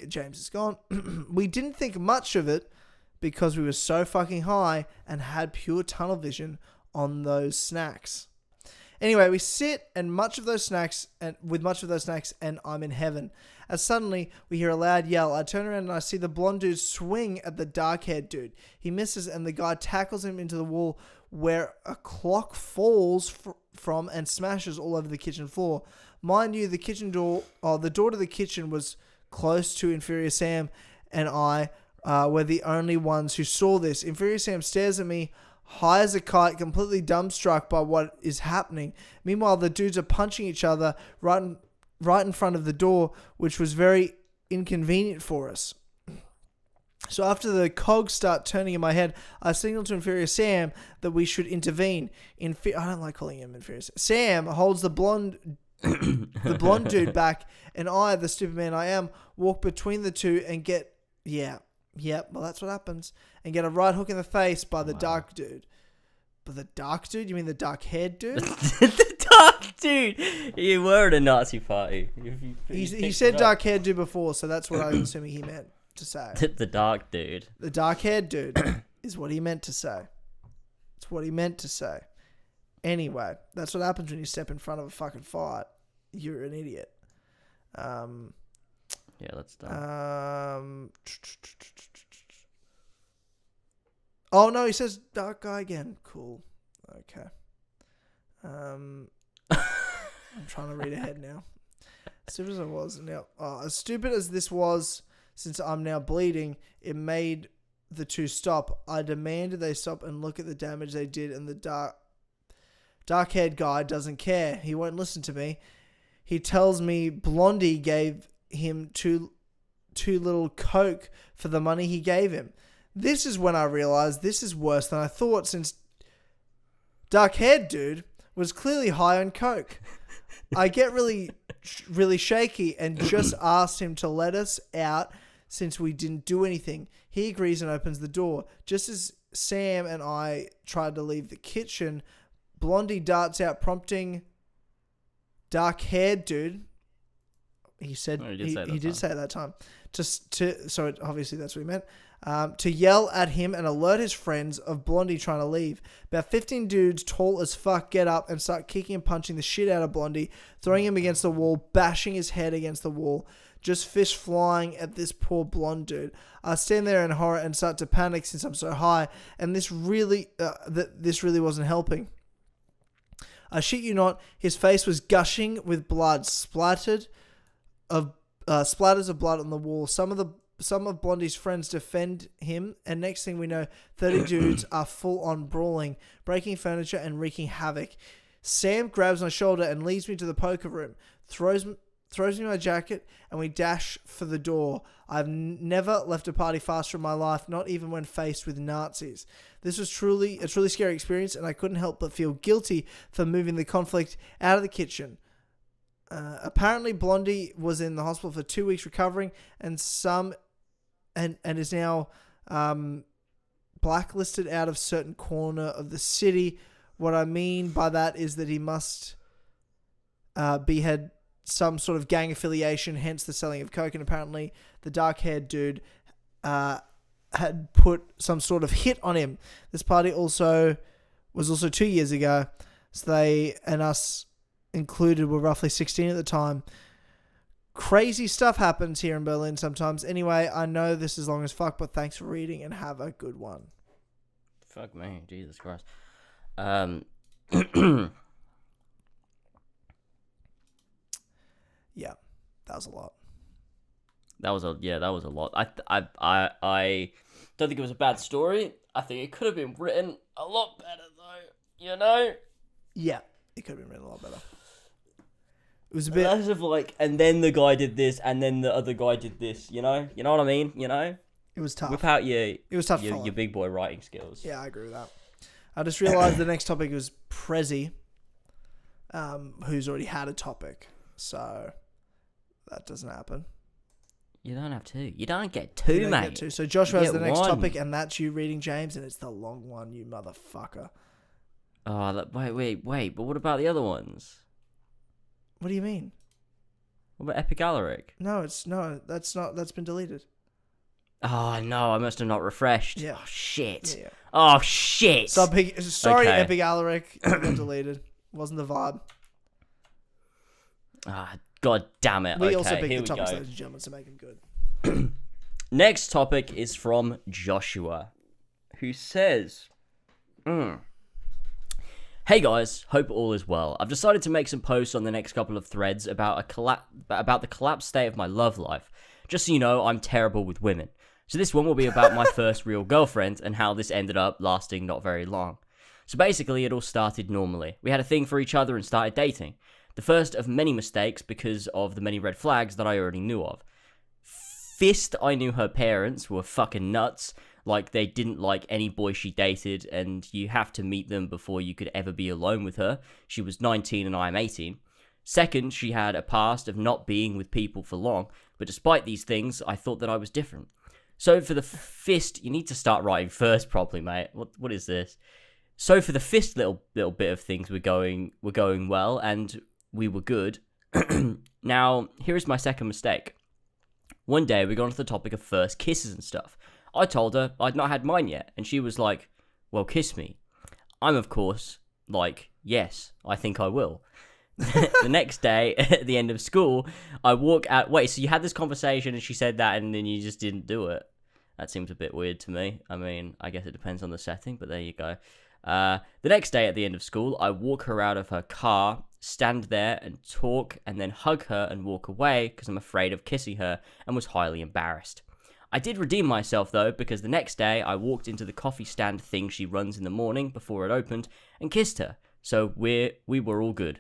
James is gone. We didn't think much of it because we were so fucking high and had pure tunnel vision on those snacks. Anyway, we sit with much of those snacks, and I'm in heaven. As suddenly, we hear a loud yell. I turn around and I see the blonde dude swing at the dark-haired dude. He misses, and the guy tackles him into the wall, where a clock falls from and smashes all over the kitchen floor. Mind you, the door to the kitchen was close to Inferior Sam, and I were the only ones who saw this. Inferior Sam stares at me, high as a kite, completely dumbstruck by what is happening. Meanwhile, the dudes are punching each other right in front of the door, which was very inconvenient for us. So after the cogs start turning in my head, I signal to Inferior Sam that we should intervene. I don't like calling him Inferior Sam. Sam holds the blonde dude back, and I, the stupid man I am, walk between the two and get well, that's what happens. And get a right hook in the face by the dark dude. But the dark dude? You mean the dark-haired dude? The dark dude! You were at a Nazi party. He said dark-haired dude before, so that's what I'm assuming he meant to say. The dark dude. The dark-haired dude is what he meant to say. It's what he meant to say. Anyway, that's what happens when you step in front of a fucking fight. You're an idiot. Yeah, that's dumb. Oh no, he says dark guy again. Cool. Okay. I'm trying to read ahead now. As stupid as I was now. As stupid as this was, since I'm now bleeding, it made the two stop. I demanded they stop and look at the damage they did, and the dark-haired guy doesn't care. He won't listen to me. He tells me Blondie gave him too little coke for the money he gave him. This is when I realized this is worse than I thought, since dark-haired dude was clearly high on coke. I get really shaky and just asked him to let us out since we didn't do anything. He agrees and opens the door. Just as Sam and I tried to leave the kitchen, Blondie darts out, prompting dark-haired dude. He said he did say it that time. So obviously that's what he meant. To yell at him and alert his friends of Blondie trying to leave. About 15 dudes tall as fuck get up and start kicking and punching the shit out of Blondie, throwing him against the wall, bashing his head against the wall, just fish flying at this poor blonde dude. I stand there in horror and start to panic since I'm so high, and this really wasn't helping. I shit you not, his face was gushing with blood, splatters of blood on the wall. Some of Blondie's friends defend him, and next thing we know, 30 dudes are full on brawling, breaking furniture and wreaking havoc. Sam grabs my shoulder and leads me to the poker room, throws me my jacket, and we dash for the door. I've never left a party faster in my life, not even when faced with Nazis. This was a truly scary experience, and I couldn't help but feel guilty for moving the conflict out of the kitchen. Apparently, Blondie was in the hospital for 2 weeks recovering, and is now blacklisted out of certain corner of the city. What I mean by that is that he must had some sort of gang affiliation, hence the selling of coke. And apparently, the dark-haired dude had put some sort of hit on him. This party was also 2 years ago, so they and us included were roughly 16 at the time. Crazy stuff happens here in Berlin sometimes. Anyway, I know this is long as fuck, but thanks for reading and have a good one. Fuck me, Jesus Christ. Yeah, that was a lot. That was a lot. I don't think it was a bad story. I think it could have been written a lot better though. You know? Yeah, it could have been written a lot better. It was a bit less of like, and then the guy did this, and then the other guy did this. You know what I mean? You know? It was tough. Whip out it was tough your big boy writing skills. Yeah, I agree with that. I just realised the next topic was Prezi, who's already had a topic, so that doesn't happen. You don't have two. You don't get two, mate. Get two. So Joshua has the next topic, and that's you reading, James, and it's the long one, you motherfucker. Oh, wait. But what about the other ones? What do you mean? What about Epic Alaric? That's been deleted. Oh, no, I must have not refreshed. Yeah. Oh, shit. Yeah. Oh, shit. Sorry, okay. Epic Alaric. It got deleted. Wasn't the vibe. Ah, God damn it. We okay, also picked here the we topics, go. ladies and gentlemen, to make them good. Next topic is from Joshua, who says, Hey guys, hope all is well. I've decided to make some posts on the next couple of threads about the collapsed state of my love life. Just so you know, I'm terrible with women. So this one will be about my first real girlfriend and how this ended up lasting not very long. So basically, it all started normally. We had a thing for each other and started dating. The first of many mistakes because of the many red flags that I already knew of. I knew her parents were fucking nuts. Like, they didn't like any boy she dated, and you have to meet them before you could ever be alone with her. She was 19 and I am 18. Second, she had a past of not being with people for long, but despite these things, I thought that I was different. So for the fist, you need to start writing first properly, mate. What is this? So for the fist little bit of things were going well, and we were good. Now, here is my second mistake. One day, we got onto the topic of first kisses and stuff. I told her I'd not had mine yet, and she was like, well, kiss me. I'm, of course, like, yes, I think I will. The next day, at the end of school, I walk out... Wait, so you had this conversation and she said that and then you just didn't do it? That seems a bit weird to me. I mean, I guess it depends on the setting, but there you go. The next day at the end of school, I walk her out of her car, stand there and talk, and then hug her and walk away because I'm afraid of kissing her and was highly embarrassed. I did redeem myself though, because the next day I walked into the coffee stand thing she runs in the morning before it opened and kissed her. So we were all good.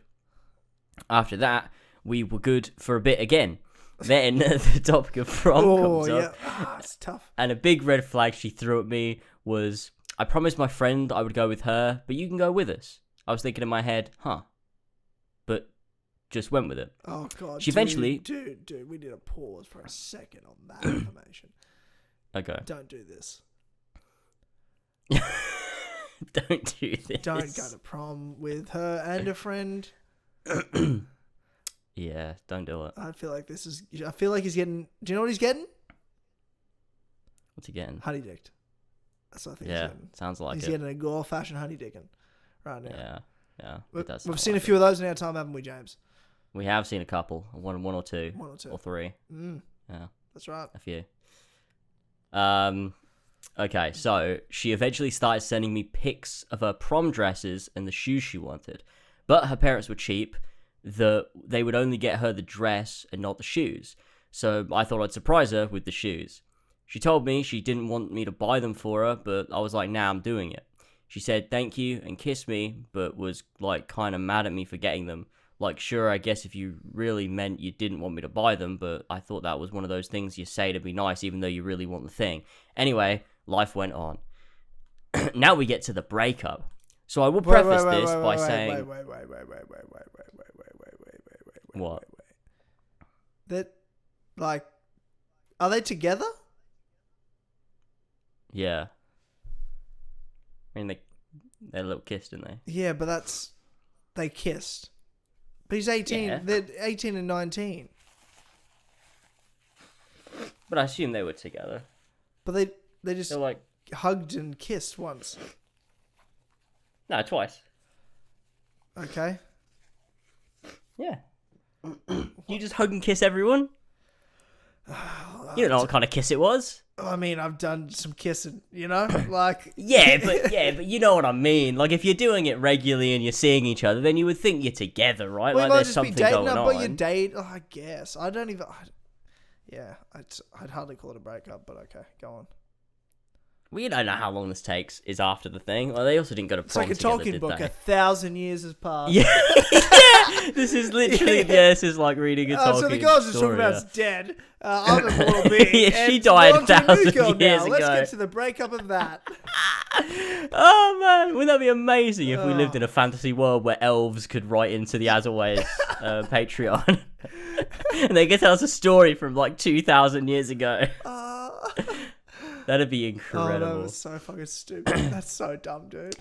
After that, we were good for a bit again. Then the topic of prom comes up. It's tough. And a big red flag she threw at me was, I promised my friend I would go with her, but you can go with us. I was thinking in my head, but just went with it. Oh, God. She eventually... Dude, we need to pause for a second on that information. Okay. Don't do this. Don't do this. Don't go to prom with her and a friend. Yeah, don't do it. I feel like he's getting... Do you know what he's getting? What's he getting? Honey dicked. That's what I think he's getting. Sounds like he's getting a good old-fashioned honey dicking right now. Yeah. We've seen a few of those in our time, haven't we, James? We have seen a couple. One or two. Or three. Yeah. That's right. A few. Okay, so she eventually started sending me pics of her prom dresses and the shoes she wanted. But her parents were cheap. They would only get her the dress and not the shoes. So I thought I'd surprise her with the shoes. She told me she didn't want me to buy them for her, but I was like, nah, I'm doing it. She said thank you and kissed me, but was like kind of mad at me for getting them. Like, sure, I guess if you really meant you didn't want me to buy them, but I thought that was one of those things you say to be nice even though you really want the thing. Anyway, life went on. Now we get to the breakup. So I will preface this by saying... Wait. What? That, like, are they together? Yeah. I mean, they a little kissed, didn't they? Yeah, but they kissed. But he's 18. Yeah. They're 18 and 19. But I assume they were together. But they just like hugged and kissed once. No, twice. Okay. Yeah. You just hug and kiss everyone? You don't know what kind of kiss it was. I mean, I've done some kissing, you know? Like... but you know what I mean. Like, if you're doing it regularly and you're seeing each other, then you would think you're together, right? Well, like, there's something going on. But you date... Oh, I guess. I don't even... I'd hardly call it a breakup, but okay, go on. We don't know how long this takes is after the thing. Well, they also didn't go to prom It's like a talking book. 1,000 years has passed. Yeah. Yeah. This is literally, this is like reading a talking So the girl just talking about is dead. I'm a mortal being. Yeah, she died 1,000 years ago. Let's get to the breakup of that. Oh, man. Wouldn't that be amazing if we lived in a fantasy world where elves could write into the As Always Patreon? And they could tell us a story from like 2,000 years ago. That'd be incredible. Oh, that was so fucking stupid. That's so dumb, dude.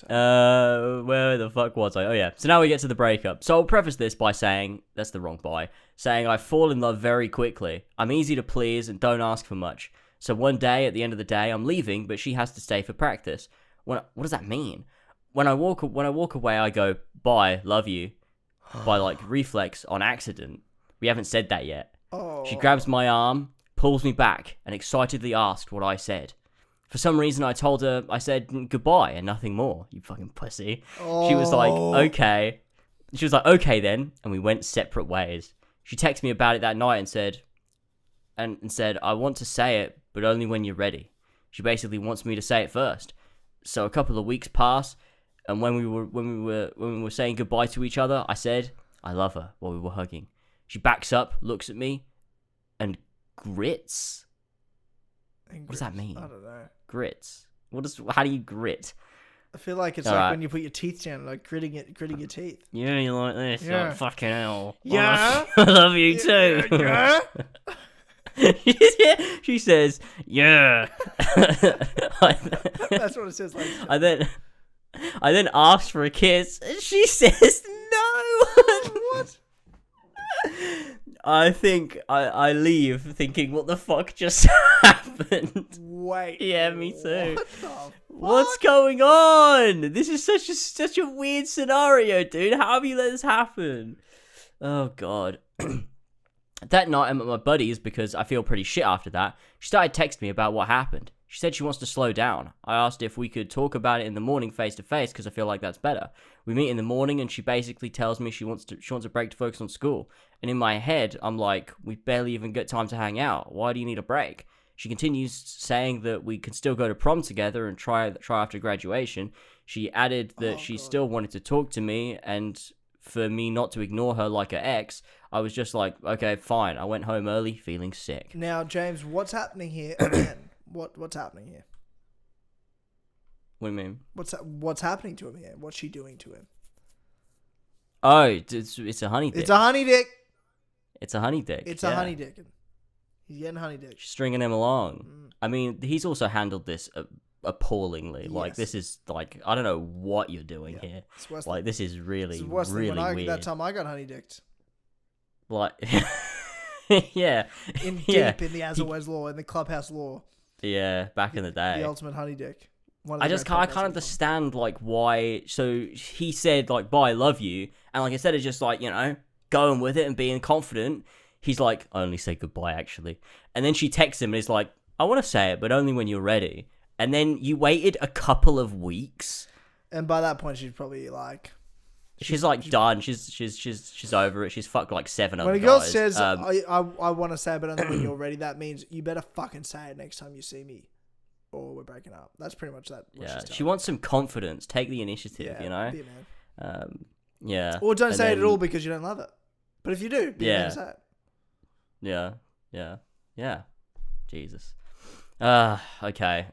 Where the fuck was I? Oh yeah. So now we get to the breakup. So I'll preface this by saying, that's the wrong by, saying I fall in love very quickly. I'm easy to please and don't ask for much. So one day, at the end of the day, I'm leaving, but she has to stay for practice. What does that mean? When I walk away, I go, bye, love you, by like reflex on accident. We haven't said that yet. She grabs my arm, pulls me back, and excitedly asked what I said. For some reason, I told her I said goodbye and nothing more. You fucking pussy. She was like, okay. She was like, okay then, and we went separate ways. She texted me about it that night and said, I want to say it, but only when you're ready. She basically wants me to say it first. So a couple of weeks pass, and when we were saying goodbye to each other, I said I love her while we were hugging. She backs up, looks at me, and grits. What does that mean? I don't know. Grits. How do you grit? I feel like it's like when you put your teeth down, like gritting your teeth. Yeah, you like this. Yeah. Like, fucking hell. Yeah. I love you too. Yeah. She says, yeah. That's what it says. Like. I then asked for a kiss, and she says no. What? I think I leave thinking, what the fuck just happened? Wait. Yeah, me too. What What's going on? This is such a weird scenario, dude. How have you let this happen? Oh, God. That night, I'm at my buddy's because I feel pretty shit after that. She started texting me about what happened. She said she wants to slow down. I asked if we could talk about it in the morning face to face because I feel like that's better. We meet in the morning and she basically tells me she wants a break to focus on school. And in my head, I'm like, we barely even get time to hang out. Why do you need a break? She continues saying that we can still go to prom together and try after graduation. She added that she still wanted to talk to me, and for me not to ignore her like her ex, I was just like, okay, fine. I went home early feeling sick. Now, James, what's happening here again? What's happening here? What do you mean? What's happening to him here? What's she doing to him? Oh, it's a honey dick. It's a honey dick. It's a honey dick. It's a honey dick. He's getting honey dick. She's stringing him along. I mean, he's also handled this appallingly. Yes. Like, this is like, I don't know what you're doing here. It's worse. Like, this is really, worse really than weird. That time I got honey dicked. Like, yeah, deep in the As Always law, in the Clubhouse law. Yeah, back in the day. The ultimate honey dick. I can't understand like why. So he said like, "Bye, love you," and like instead of just like, you know, going with it and being confident, he's like, "I only say goodbye actually." And then she texts him and is like, "I want to say it, but only when you're ready." And then you waited a couple of weeks, and by that point she's probably like, she's done. She's over it. She's fucked like 7 other guys. When a girl says, "I want to say it, but only when you're ready," that means you better fucking say it next time you see me, or we're breaking up. That's pretty much that. Yeah, she wants some confidence. Take the initiative, you know. Be a man. Yeah. Or don't say it at all because you don't love it. But if you do, be a man, say it. Yeah. Jesus. Okay.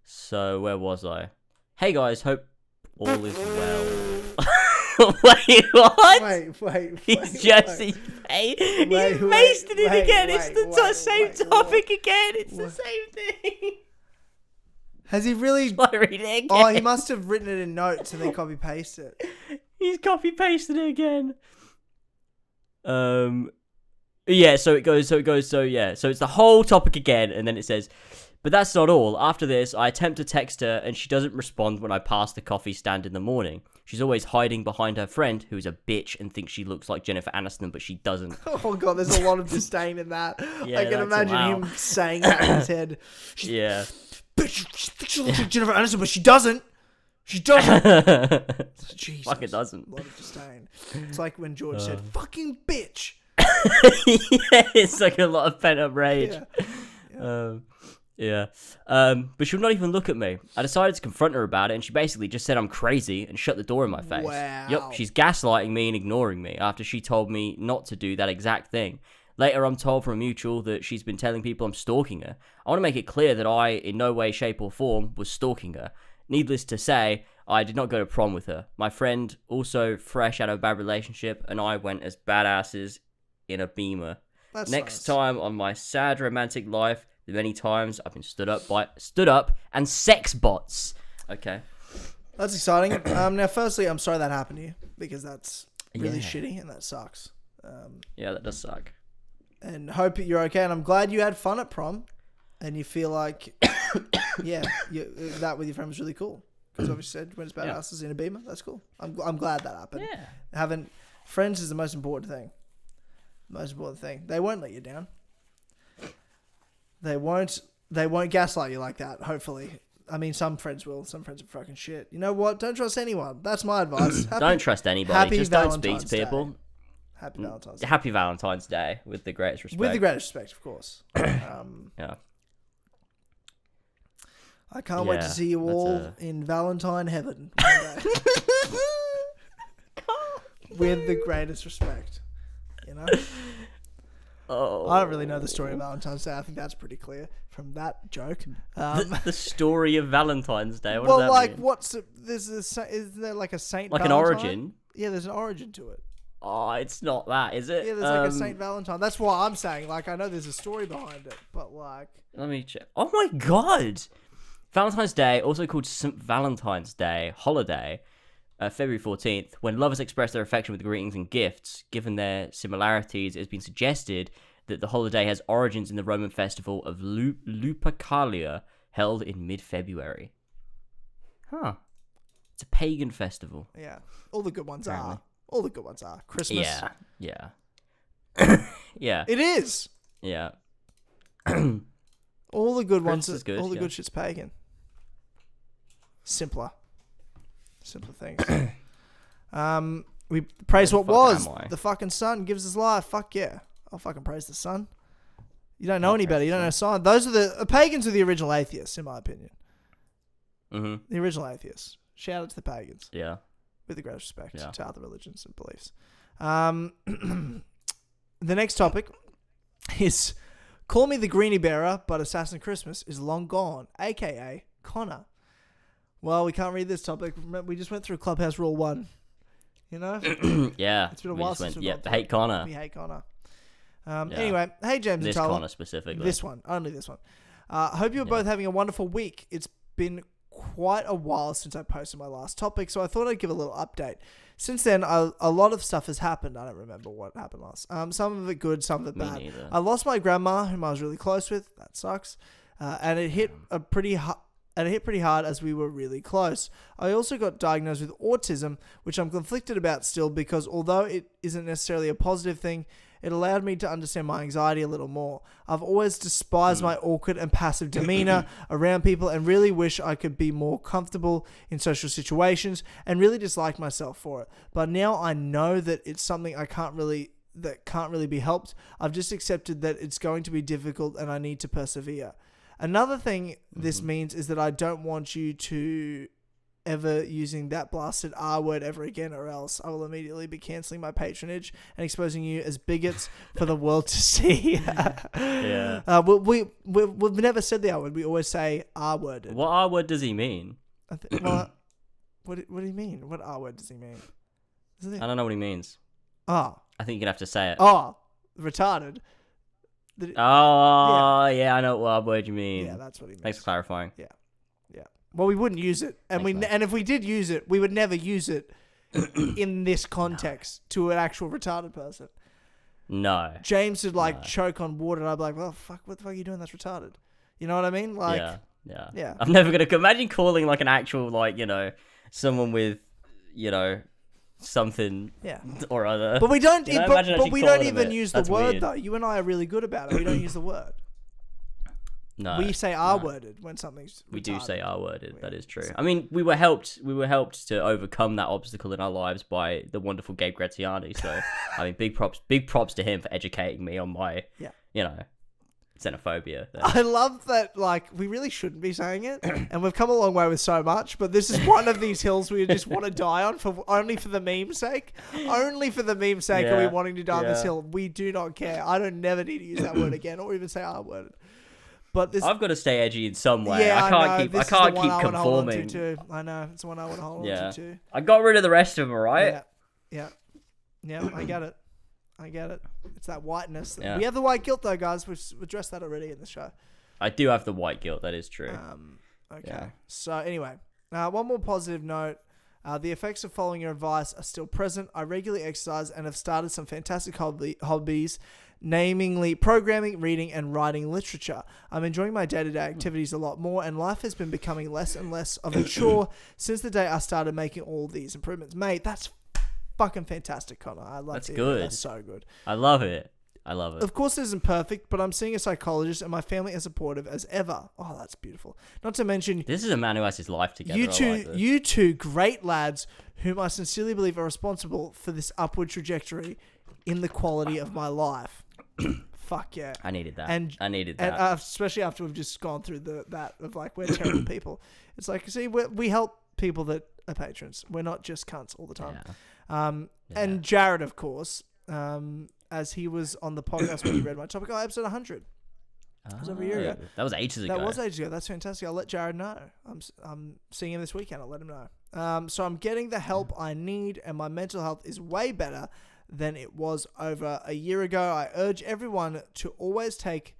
So where was I? Hey guys, hope all is well. Wait, what? Wait. He's pasted it again. It's the same topic again. It's the same thing. Has he really? Oh, he must have written it in notes and then copy pasted it. He's copy pasted it again. Yeah. So it's the whole topic again, and then it says, but that's not all. After this, I attempt to text her, and she doesn't respond when I pass the coffee stand in the morning. She's always hiding behind her friend, who's a bitch and thinks she looks like Jennifer Aniston, but she doesn't. Oh god, there's a lot of disdain in that. Yeah, I can imagine him saying that in his head. Yeah. Bitch, she thinks she looks like Jennifer Aniston, but she doesn't. She doesn't. Jesus. Fuck, it doesn't. A lot of disdain. It's like when George said, fucking bitch. Yeah, it's like a lot of pent-up rage. Yeah. But she'll not even look at me. I decided to confront her about it, and she basically just said I'm crazy and shut the door in my face. Wow. Yep, she's gaslighting me and ignoring me after she told me not to do that exact thing. Later, I'm told from a mutual that she's been telling people I'm stalking her. I want to make it clear that I, in no way, shape, or form, was stalking her. Needless to say, I did not go to prom with her. My friend, also fresh out of a bad relationship, and I went as badasses in a Beamer. That's Next nice. time on my sad romantic life, the many times I've been stood up and sex bots. Okay. That's exciting. Now, firstly, I'm sorry that happened to you because that's really Yeah. shitty and that sucks. Yeah, that does suck. And hope you're okay. And I'm glad you had fun at prom, and you feel like, that with your friend was really cool. Because obviously said when it's badasses in a Beamer, that's cool. I'm glad that happened. Yeah. Having friends is the most important thing. Most important thing. They won't let you down. They won't gaslight you like that, hopefully. I mean, some friends will. Some friends are fucking shit. You know what? Don't trust anyone. That's my advice. Don't trust anybody. Just don't speak to people. Day. Happy Valentine's Day. Happy Valentine's Day, with the greatest respect. With the greatest respect, of course. Yeah. I can't wait to see you all in Valentine heaven one day. With the greatest respect. You know? Oh. I don't really know the story of Valentine's Day. I think that's pretty clear from that joke. The story of Valentine's Day. What does that mean? Is there like a Saint Like Valentine? an origin? Yeah, there's an origin to it. Oh, it's not that, is it? Yeah, there's like a Saint Valentine. That's why I'm saying, like, I know there's a story behind it, but like... Let me check. Oh my god! Valentine's Day, also called St. Valentine's Day holiday, February 14th, when lovers express their affection with greetings and gifts. Given their similarities, it has been suggested that the holiday has origins in the Roman festival of Lupercalia, held in mid-February. Huh. It's a pagan festival. Yeah. All the good ones Apparently. are. All the good ones are. Christmas. Yeah. Yeah. It is. Yeah. All the good ones. Christmas is good, all the yeah. good shit's pagan. Simpler things. We praise what was. The fucking sun gives us life. Fuck yeah. I'll fucking praise the sun. You don't know any better. You don't know science. Those are the pagans are the original atheists, in my opinion. Mm-hmm. The original atheists. Shout out to the pagans. Yeah. With the greatest respect to other religions and beliefs. The next topic is Call Me the Greenie Bearer, but Assassin Christmas is long gone, a.k.a. Connor. Well, we can't read this topic. Remember, we just went through Clubhouse Rule 1. You know? Yeah. It's been a while since we've gone through hate Connor. We hate Connor. Anyway, hey James This and Tyler. Connor specifically. This one. Only this one. Hope you're both having a wonderful week. It's been quite a while since I posted my last topic, so I thought I'd give a little update. Since then, a lot of stuff has happened. I don't remember what happened last. Some of it good, some of it bad. Neither. I lost my grandma, whom I was really close with. That sucks. And it hit pretty hard as we were really close. I also got diagnosed with autism, which I'm conflicted about still because although it isn't necessarily a positive thing, it allowed me to understand my anxiety a little more. I've always despised my awkward and passive demeanor around people and really wish I could be more comfortable in social situations and really dislike myself for it. But now I know that it's something that can't really be helped. I've just accepted that it's going to be difficult and I need to persevere. Another thing this means is that I don't want you to ever using that blasted R word ever again, or else I will immediately be cancelling my patronage and exposing you as bigots for the world to see. Yeah. We've never said the R word. We always say R word. What R word does he mean? What do you mean? What R word does he mean? I don't know what he means. Oh. I think you're going to have to say it. Oh. Retarded. Yeah, I know what word you mean. Yeah, that's what he means. Thanks for clarifying. Yeah. Well, we wouldn't use it, and and if we did use it, we would never use it in this context to an actual retarded person. No. James would choke on water, and I'd be like, "Well, fuck, what the fuck are you doing? That's retarded." You know what I mean? Like, Yeah. Yeah. I'm never gonna imagine calling like an actual someone with you know, something Yeah. or other. But we don't. You know, But imagine we actually don't calling even it. use the That's word weird. though. You and I are really good about it. We don't use the word. No, We say R-worded when something's we do retarded. say R-worded. That is true. I mean, we were helped to overcome that obstacle in our lives by the wonderful Gabe Graziani. So, I mean, big props to him for educating me on my, you know, xenophobia. There. I love that. Like, we really shouldn't be saying it, and we've come a long way with so much. But this is one of these hills we just want to die on only for the meme's sake. Only for the meme's sake are we wanting to die on this hill. We do not care. I don't never need to use that word again, or even say R-worded. But this, I've got to stay edgy in some way. yeah, I can't keep conforming. I know it's the one I want to hold on to too. I got rid of the rest of them, right? Yeah. I get it. It's that whiteness. Yeah. We have the white guilt though, guys. We've addressed that already in the show. I do have the white guilt. That is true. Okay. Yeah. So anyway, one more positive note. The effects of following your advice are still present. I regularly exercise and have started some fantastic hobbies, namely programming, reading, and writing literature. I'm enjoying my day-to-day activities a lot more, and life has been becoming less and less of a chore since the day I started making all these improvements. Mate, that's fucking fantastic, Connor. I love That's it. good. That's so good. I love it. Of course, it isn't perfect, but I'm seeing a psychologist, and my family are supportive as ever. Oh, that's beautiful. Not to mention, This is a man who has his life together. you two great lads, whom I sincerely believe are responsible for this upward trajectory in the quality of my life. Fuck yeah. I needed that. And especially after we've just gone through that of like, we're terrible people. It's like, see, we help people that are patrons. We're not just cunts all the time. Yeah. And Jared, of course, as he was on the podcast when he read my topic, episode 100. That was over a year ago. That was ages ago. That's fantastic. I'll let Jared know. I'm seeing him this weekend. I'll let him know. So I'm getting the help I need, and my mental health is way better than it was over a year ago. I urge everyone to always take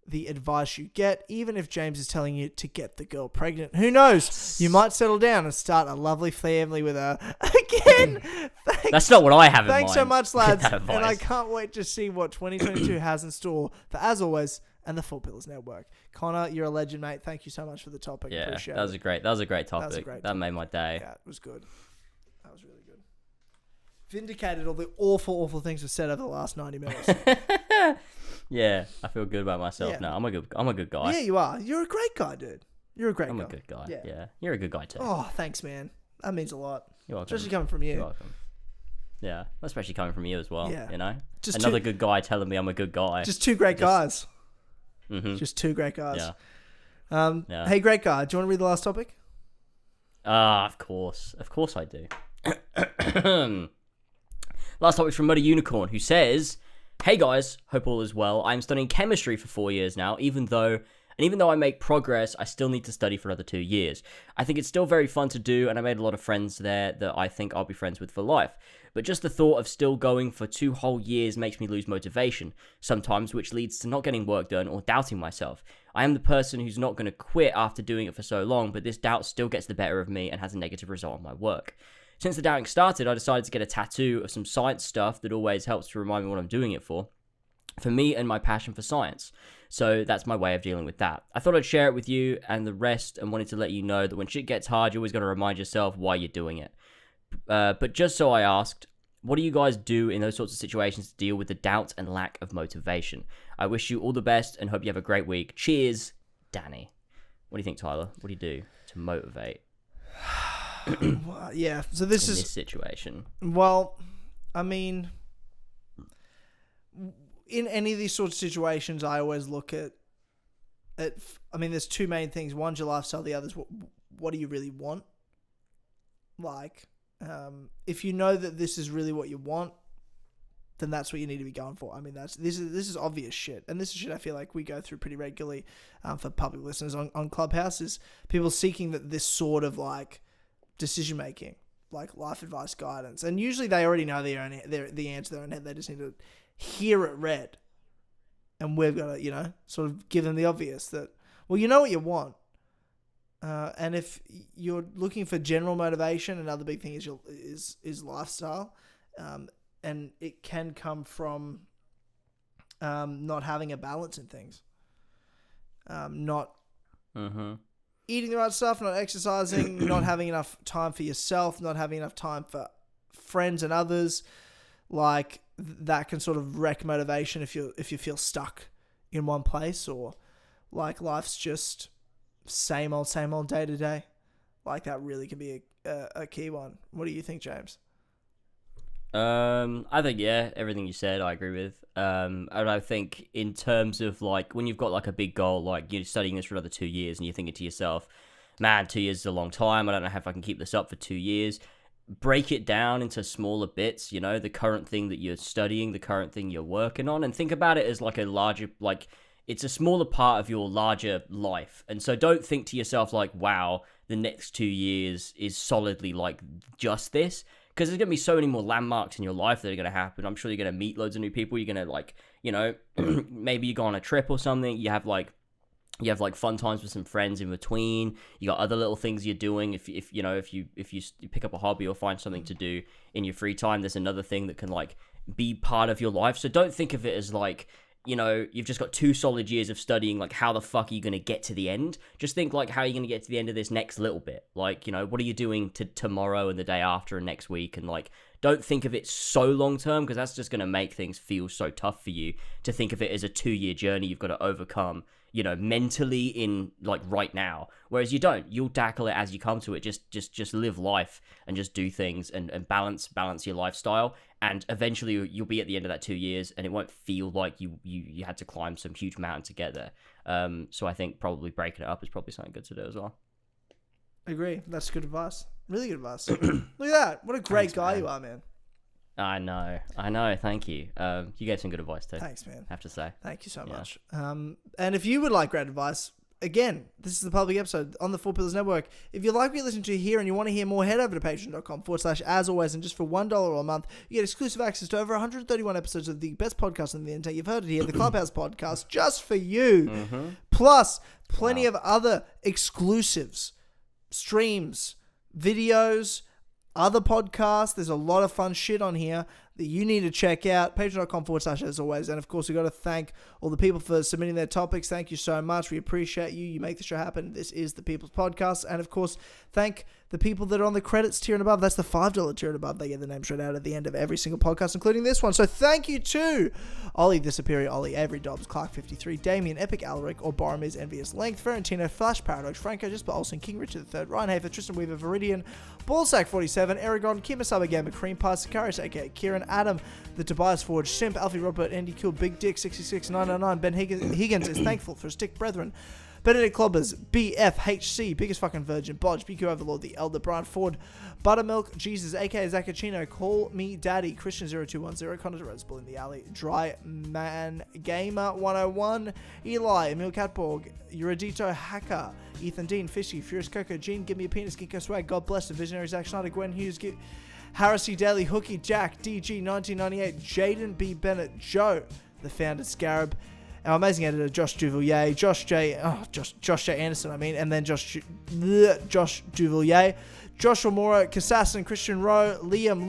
the advice you get, even if James is telling you to get the girl pregnant. Who knows? You might settle down and start a lovely family with her. Again, that's not what I have in mind. Thanks so much, lads. And I can't wait to see what 2022 has in store for, as always, and the Four Pillars Network. Connor, you're a legend, mate. Thank you so much for the topic. Yeah, Appreciate that was a great topic. That made my day. Yeah, it was good. That was really good. Vindicated all the awful things we've said over the last 90 minutes. Yeah, I feel good about myself now. I'm a good guy. Yeah, you are. You're a great guy, dude. You're a great guy. I'm a good guy. Yeah. You're a good guy too. Oh, thanks, man. That means a lot. You're welcome. Especially coming from you. You're welcome. Yeah, especially coming from you as well. Yeah. You know, Just another good guy telling me I'm a good guy. Just two great guys. Mm-hmm. Just two great guys. Yeah. Hey, great guy. Do you want to read the last topic? Of course I do. Last topic from Muddy Unicorn, who says, "Hey guys, hope all is well. I'm studying chemistry for 4 years now, even though I make progress, I still need to study for another 2 years. I think it's still very fun to do, and I made a lot of friends there that I think I'll be friends with for life. But just the thought of still going for 2 whole years makes me lose motivation, sometimes, which leads to not getting work done or doubting myself. I am the person who's not going to quit after doing it for so long, but this doubt still gets the better of me and has a negative result on my work. Since the doubting started, I decided to get a tattoo of some science stuff that always helps to remind me what I'm doing it for me and my passion for science. So that's my way of dealing with that. I thought I'd share it with you and the rest, and wanted to let you know that when shit gets hard, you always got to remind yourself why you're doing it. But just so I asked, what do you guys do in those sorts of situations to deal with the doubt and lack of motivation? I wish you all the best and hope you have a great week. Cheers, Danny." What do you think, Tyler? What do you do to motivate? Well, yeah. So this in this situation. Well, I mean, in any of these sorts of situations, I always look at. I mean, there's two main things. One's your lifestyle. The other's what do you really want? Like, if you know that this is really what you want, then that's what you need to be going for. I mean, this is obvious shit, and this is shit I feel like we go through pretty regularly for public listeners on Clubhouse, is people seeking this sort of like decision making, like life advice guidance, and usually they already know the answer in their own head. They just need to hear it read, and we've got to sort of give them the obvious that, well, you know what you want. And if you're looking for general motivation, another big thing is lifestyle, and it can come from not having a balance in things, not eating the right stuff, not exercising, not having enough time for yourself, not having enough time for friends and others, like that can sort of wreck motivation if you feel stuck in one place, or like life's just same old day to day. Like that really can be a key one. What do you think, James? I think, yeah, everything you said, I agree with. And I think in terms of like when you've got like a big goal, like you're studying this for another 2 years and you're thinking to yourself, man, 2 years is a long time. I don't know if I can keep this up for 2 years. Break it down into smaller bits, you know, the current thing that you're studying, the current thing you're working on, and think about it as like a larger, like it's a smaller part of your larger life. And so don't think to yourself like, wow, the next 2 years is solidly like just this. Because there's going to be so many more landmarks in your life that are going to happen. I'm sure you're going to meet loads of new people. You're going to like, you know, maybe you go on a trip or something. You have like fun times with some friends in between. You got other little things you're doing. If you pick up a hobby or find something to do in your free time, there's another thing that can like be part of your life. So don't think of it as like, you know, you've just got 2 solid years of studying, like how the fuck are you going to get to the end? Just think like how are you going to get to the end of this next little bit? Like, you know, what are you doing to tomorrow and the day after and next week? And like, don't think of it so long term, because that's just going to make things feel so tough for you to think of it as a 2-year journey you've got to overcome, you know, mentally in like right now. Whereas you don't, you'll tackle it as you come to it. Just live life and just do things and balance your lifestyle. And eventually you'll be at the end of that 2 years and it won't feel like you had to climb some huge mountain to get there. So I think probably breaking it up is probably something good to do as well. I agree. That's good advice. Really good advice. Look at that. What a great guy you are, man. I know. Thank you. You gave some good advice too. Thanks, man. I have to say. Thank you so much. And if you would like great advice, again, this is the public episode on the 4 Pillars Network. If you like what you listen to here and you want to hear more, head over to patreon.com/as always. And just for $1 a month, you get exclusive access to over 131 episodes of the best podcast on the internet. You've heard it here, the Clubhouse podcast, just for you. Mm-hmm. Plus, plenty of other exclusives, streams, videos, other podcasts. There's a lot of fun shit on here that you need to check out. Patreon.com/as always. And of course, we've got to thank all the people for submitting their topics. Thank you so much. We appreciate you. You make the show happen. This is the People's Podcast. And of course, thank the people that are on the credits tier and above. That's the $5 tier and above. They get the name straight out at the end of every single podcast, including this one. So thank you to Ollie the Superior Ollie, Avery Dobbs, Clark 53, Damien, Epic Alaric, or Boromir's Envious Length, Ferentino, Flash Paradox, Franco, Jasper Olsen, King Richard III, Ryan Hafer, Tristan Weaver, Viridian, Ballsack 47, Aragon, Kimasaba Gamma, Cream Pie, Sakaris, aka Kieran, Adam, the Tobias Forge, Simp, Alfie Robert, Andy Cool, Big Dick 66999, Ben Higgins is thankful for his stick brethren, Benedict Clobbers, BFHC, Biggest Fucking Virgin, Bodge, BQ Overlord, The Elder, Brian Ford, Buttermilk, Jesus, aka Zacchino, Call Me Daddy, Christian0210, Connor Rose Bull in the Alley, Dry Man Gamer 101, Eli, Emil Catborg, Eurodito Hacker, Ethan Dean, Fishy, Furious Coco, Gene, Give Me a Penis, Ginkgo Swag, God Bless, The Visionary, Zack Schneider, Gwen Hughes, Harrisy Daly, Hooky, Jack, DG 1998, Jaden B. Bennett, Joe, The Founded Scarab, our amazing editor, Josh Duvalier, Josh J. Anderson, and then Josh Duvalier, Joshua Mora, Kassassin, Christian Rowe, Liam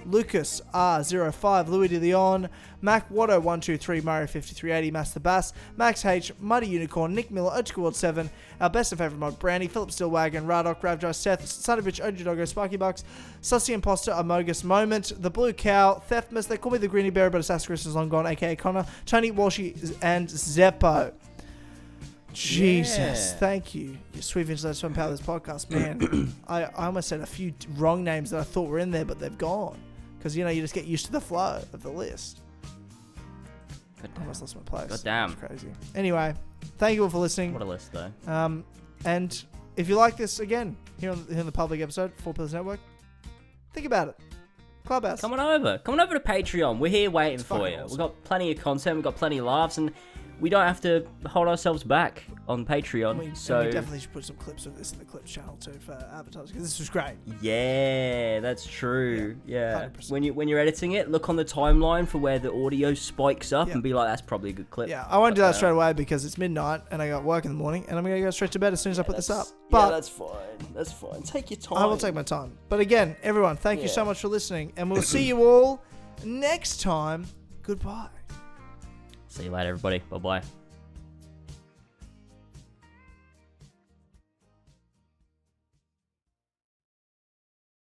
Lucas R05, Louis De Leon, Mac Watto 123, Mario 5380, Master Bass, Max H, Muddy Unicorn, Nick Miller, Otaku World 7, our best and favourite mod, Brandy, Philip Stillwagon, Radok, Ravjai, Seth, Sonovich, Ojidogo, Sparky Bucks, Sussy Imposter, Amogus Moment, The Blue Cow, Theftmas, they call me the Greeny Bear, but Assassin Chris is long gone, aka Connor, Tony Walshy, and Zeppo. Jesus, thank you. You sweet ventilators to empower this podcast, man. I almost said a few wrong names that I thought were in there, but they've gone. Because, you know, you just get used to the flow of the list. I almost lost my place. God damn. That's crazy. Anyway, thank you all for listening. What a list, though. And if you like this, again, here on the public episode, 4 Pillars Network, think about it. Clubhouse. Come on over to Patreon. We're here waiting for you. Awesome. We've got plenty of content. We've got plenty of laughs. And we don't have to hold ourselves back on Patreon. We definitely should put some clips of this in the clips channel too for advertising, because this was great. Yeah, that's true. Yeah. 100%. When you're editing it, look on the timeline for where the audio spikes up and be like, that's probably a good clip. Yeah, I won't do that straight away because it's midnight and I got work in the morning and I'm going to go straight to bed as soon as I put this up. But that's fine. That's fine. Take your time. I will take my time. But again, everyone, thank you so much for listening, and we'll see you all next time. Goodbye. See you later, everybody. Bye-bye.